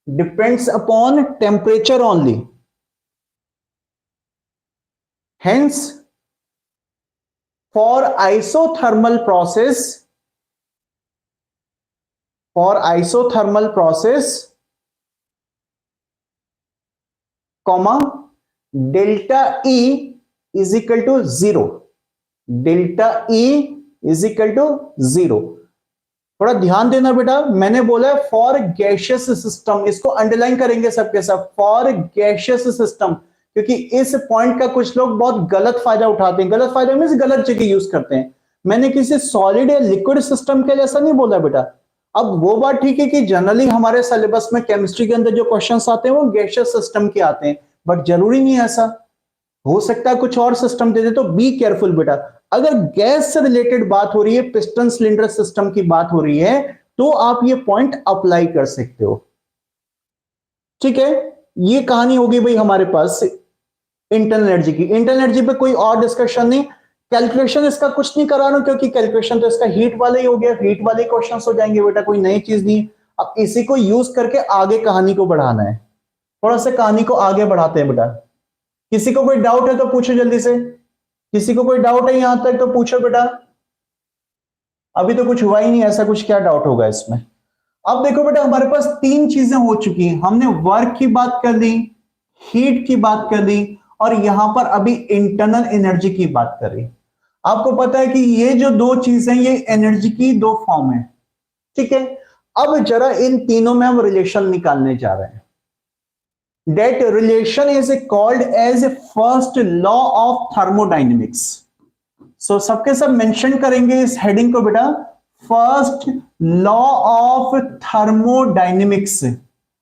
depends upon temperature only. Hence for isothermal process, for isothermal process comma delta E is equal to zero, delta E is equal to zero. थोड़ा ध्यान देना बेटा, मैंने बोला है for gaseous system, इसको underline करेंगे सबके सब, फॉर गैसियस सिस्टम, क्योंकि इस पॉइंट का कुछ लोग बहुत गलत फायदा उठाते हैं। गलत फायदा मींस गलत जगह यूज करते हैं। मैंने किसी सॉलिड या लिक्विड सिस्टम के जैसा नहीं बोला बेटा। अब वो बात ठीक है कि जनरली हमारे सिलेबस में केमिस्ट्री के अंदर जो क्वेश्चंस आते हैं वो गैसियस सिस्टम के आते हैं, बट जरूरी नहीं है ऐसा, हो सकता है कुछ और सिस्टम दे दे, तो बी केयरफुल बेटा। अगर गैस से रिलेटेड बात हो रही है, पिस्टन सिलेंडर सिस्टम की बात हो रही है, तो आप ये पॉइंट अप्लाई कर सकते हो, ठीक है। ये कहानी होगी भाई हमारे पास इंटरनल एनर्जी की। इंटरनल एनर्जी पे कोई और डिस्कशन नहीं, कैलकुलेशन इसका कुछ नहीं करा रहा हूं, क्योंकि कैलकुलेशन तो इसका हीट वाले ही हो गया, हीट वाले क्वेश्चन हो जाएंगे बेटा, कोई नई चीज नहीं। अब इसी को यूज करके आगे कहानी को बढ़ाना है, थोड़ा सा कहानी को आगे बढ़ाते हैं बेटा। किसी को कोई डाउट है तो पूछो जल्दी से, किसी को कोई डाउट है यहां तक तो पूछो बेटा। अभी तो कुछ हुआ ही नहीं, ऐसा कुछ क्या डाउट होगा इसमें। अब देखो बेटा, हमारे पास तीन चीजें हो चुकी हैं, हमने वर्क की बात कर ली, हीट की बात कर ली, और यहां पर अभी इंटरनल एनर्जी की बात कर रही। आपको पता है कि ये जो दो चीजें, ये एनर्जी की दो फॉर्म है, ठीक है। अब जरा इन तीनों में हम रिलेशन निकालने जा रहे हैं। That relation is called as first law of thermodynamics. So सबके सब मेंशन करेंगे इस हेडिंग को बेटा, फर्स्ट लॉ ऑफ थर्मोडायनेमिक्स।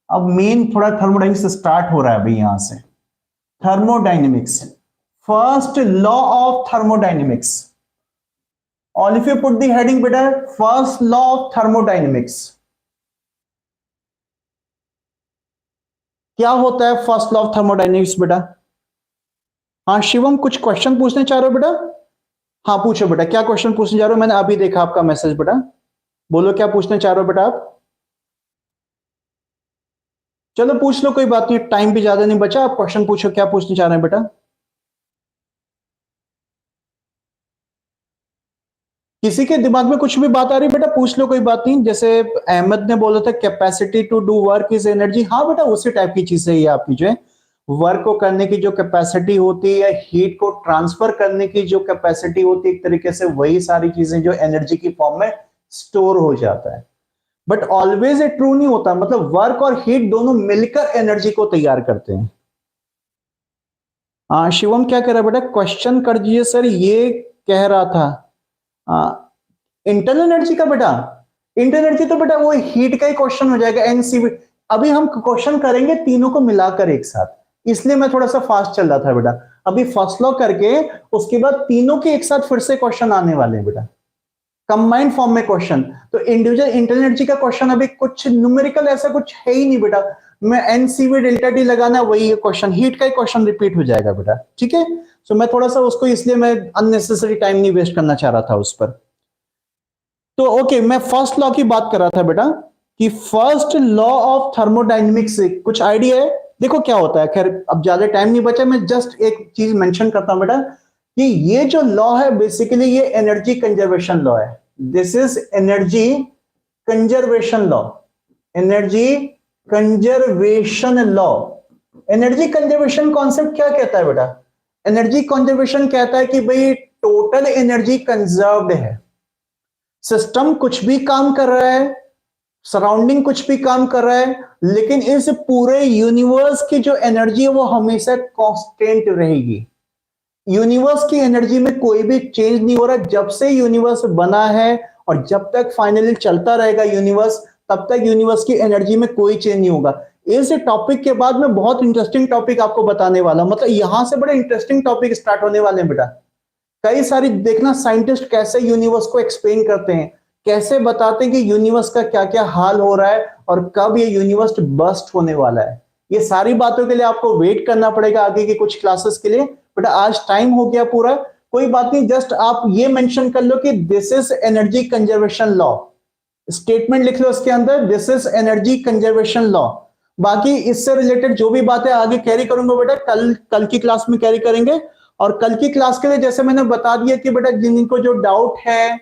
अब मेन थोड़ा थर्मोडायनेमिक्स स्टार्ट हो रहा है भाई यहां से, thermodynamics, first law of thermodynamics. All if you put the heading बेटा, फर्स्ट लॉ ऑफ थर्मोडायनेमिक्स। क्या होता है फर्स्ट लॉ ऑफ थर्मोडायनेमिक्स बेटा? हाँ शिवम, कुछ क्वेश्चन पूछने चाह रहे हो बेटा? हाँ पूछो बेटा, क्या क्वेश्चन पूछने जा रहे हो? मैंने अभी देखा आपका मैसेज बेटा, बोलो क्या पूछने चाह रहे हो बेटा आप? चलो पूछ लो, कोई बात नहीं, टाइम भी ज्यादा नहीं बचा, आप क्वेश्चन पूछो, क्या पूछने चाह रहे हैं बेटा? किसी के दिमाग में कुछ भी बात आ रही बेटा पूछ लो, कोई बात नहीं। जैसे अहमद ने बोला था capacity to do work is energy, हाँ बेटा उसी टाइप की चीज है ये आपकी, जो है वर्क को करने की जो कैपेसिटी होती है, या हीट को ट्रांसफर करने की जो कैपेसिटी होती है, एक तरीके से वही सारी चीजें जो एनर्जी की फॉर्म में स्टोर हो जाता है। बट ऑलवेज ये ट्रू नहीं होता, मतलब वर्क और हीट दोनों मिलकर एनर्जी को तैयार करते हैं। हाँ शिवम क्या कह रहा है बेटा, क्वेश्चन कर दीजिए सर। ये कह रहा था इंटरनल एनर्जी का बेटा, इंटरनल एनर्जी तो बेटा वो हीट का ही क्वेश्चन हो जाएगा, एनसीवी। अभी हम क्वेश्चन करेंगे तीनों को मिलाकर एक साथ, इसलिए मैं थोड़ा सा फास्ट चल रहा था बेटा। अभी फर्स्ट लॉ करके उसके बाद तीनों के एक साथ फिर से क्वेश्चन आने वाले हैं बेटा, कंबाइंड फॉर्म में क्वेश्चन। तो इंडिविजुअल इंटरनल एनर्जी का क्वेश्चन अभी कुछ न्यूमेरिकल ऐसा कुछ है ही नहीं बेटा, मैं एनसीवी डेल्टा टी लगाना वही क्वेश्चन, हीट का ही क्वेश्चन रिपीट हो जाएगा बेटा, ठीक है। सो मैं थोड़ा सा उसको, इसलिए मैं अननेसेसरी टाइम नहीं वेस्ट करना चाह रहा था उस पर। तो ओके, मैं फर्स्ट लॉ की बात कर रहा था बेटा, कि फर्स्ट लॉ ऑफ थर्मोडायनेमिक्स से कुछ आइडिया है? देखो क्या होता है, खैर अब ज्यादा टाइम नहीं बचा, मैं जस्ट एक चीज मेंशन करता हूं बेटा, कि ये जो लॉ है बेसिकली ये एनर्जी कंजर्वेशन लॉ है। This is energy conservation law, energy conservation law. Energy conservation concept क्या कहता है बेटा? एनर्जी कंजर्वेशन कहता है कि भाई टोटल एनर्जी कंजर्व्ड है, सिस्टम कुछ भी काम कर रहा है, सराउंडिंग कुछ भी काम कर रहा है, लेकिन इस पूरे यूनिवर्स की जो एनर्जी है वो हमेशा कांस्टेंट रहेगी। यूनिवर्स की एनर्जी में कोई भी चेंज नहीं हो रहा। जब से यूनिवर्स बना है और जब तक फाइनली चलता रहेगा यूनिवर्स, तब तक यूनिवर्स की एनर्जी में कोई चेंज नहीं होगा। इस टॉपिक के बाद मैं बहुत इंटरेस्टिंग टॉपिक आपको बताने वाला हूं, मतलब यहां से बड़े इंटरेस्टिंग टॉपिक स्टार्ट होने वाले हैं बेटा। कई सारी देखना साइंटिस्ट कैसे यूनिवर्स को एक्सप्लेन करते हैं, कैसे बताते हैं कि यूनिवर्स का क्या क्या हाल हो रहा है और कब ये यूनिवर्स बस्ट होने वाला है। ये सारी बातों के लिए आपको वेट करना पड़ेगा आगे की कुछ क्लासेस के लिए। बेटा आज टाइम हो गया पूरा, कोई बात नहीं, जस्ट आप ये मेंशन कर लो कि this is energy conservation law. Statement लिख लो इसके अंदर, this is energy conservation law. बाकी इससे रिलेटेड जो भी बातें आगे कैरी करूंगा बेटा, कल की क्लास में कैरी करेंगे। और कल की क्लास के लिए जैसे मैंने बता दिया कि बेटा जिनको जो डाउट है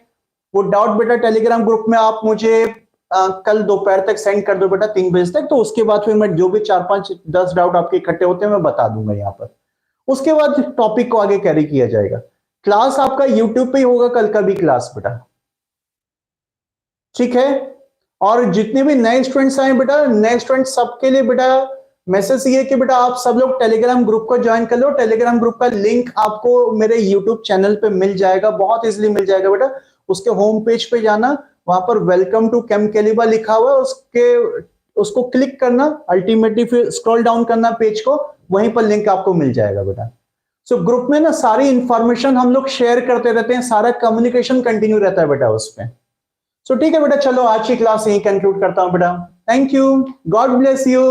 वो डाउट बेटा टेलीग्राम ग्रुप में आप मुझे कल दोपहर तक सेंड कर दो बेटा, 3 बजे तक। तो उसके बाद फिर मैं जो भी 4 5 10 डाउट आपके इकट्ठे होते हैं मैं बता दूंगा यहाँ पर। उसके बाद टॉपिक को आगे कैरी किया जाएगा। क्लास आपका यूट्यूब पे ही होगा कल का भी क्लास बेटा, ठीक है। और जितने भी नए स्टूडेंट्स आए बेटा, नए स्टूडेंट सबके लिए बेटा मैसेज ये कि बेटा आप सब लोग टेलीग्राम ग्रुप को ज्वाइन कर लो। टेलीग्राम ग्रुप का लिंक आपको मेरे यूट्यूब चैनल पे मिल जाएगा, बहुत इजीली मिल जाएगा बेटा। उसके होम पेज पे जाना, वहां पर वेलकम टू कैम कैलिबा लिखा हुआ है, उसको क्लिक करना, अल्टीमेटली फिर स्क्रॉल डाउन करना पेज को, वहीं पर लिंक आपको मिल जाएगा बेटा। सो ग्रुप में ना सारी इंफॉर्मेशन हम लोग शेयर करते रहते हैं, सारा कम्युनिकेशन कंटिन्यू रहता है बेटा उसमें। सो ठीक है बेटा, चलो आज की क्लास यही कंक्लूड करता हूं बेटा। Thank you, God bless you.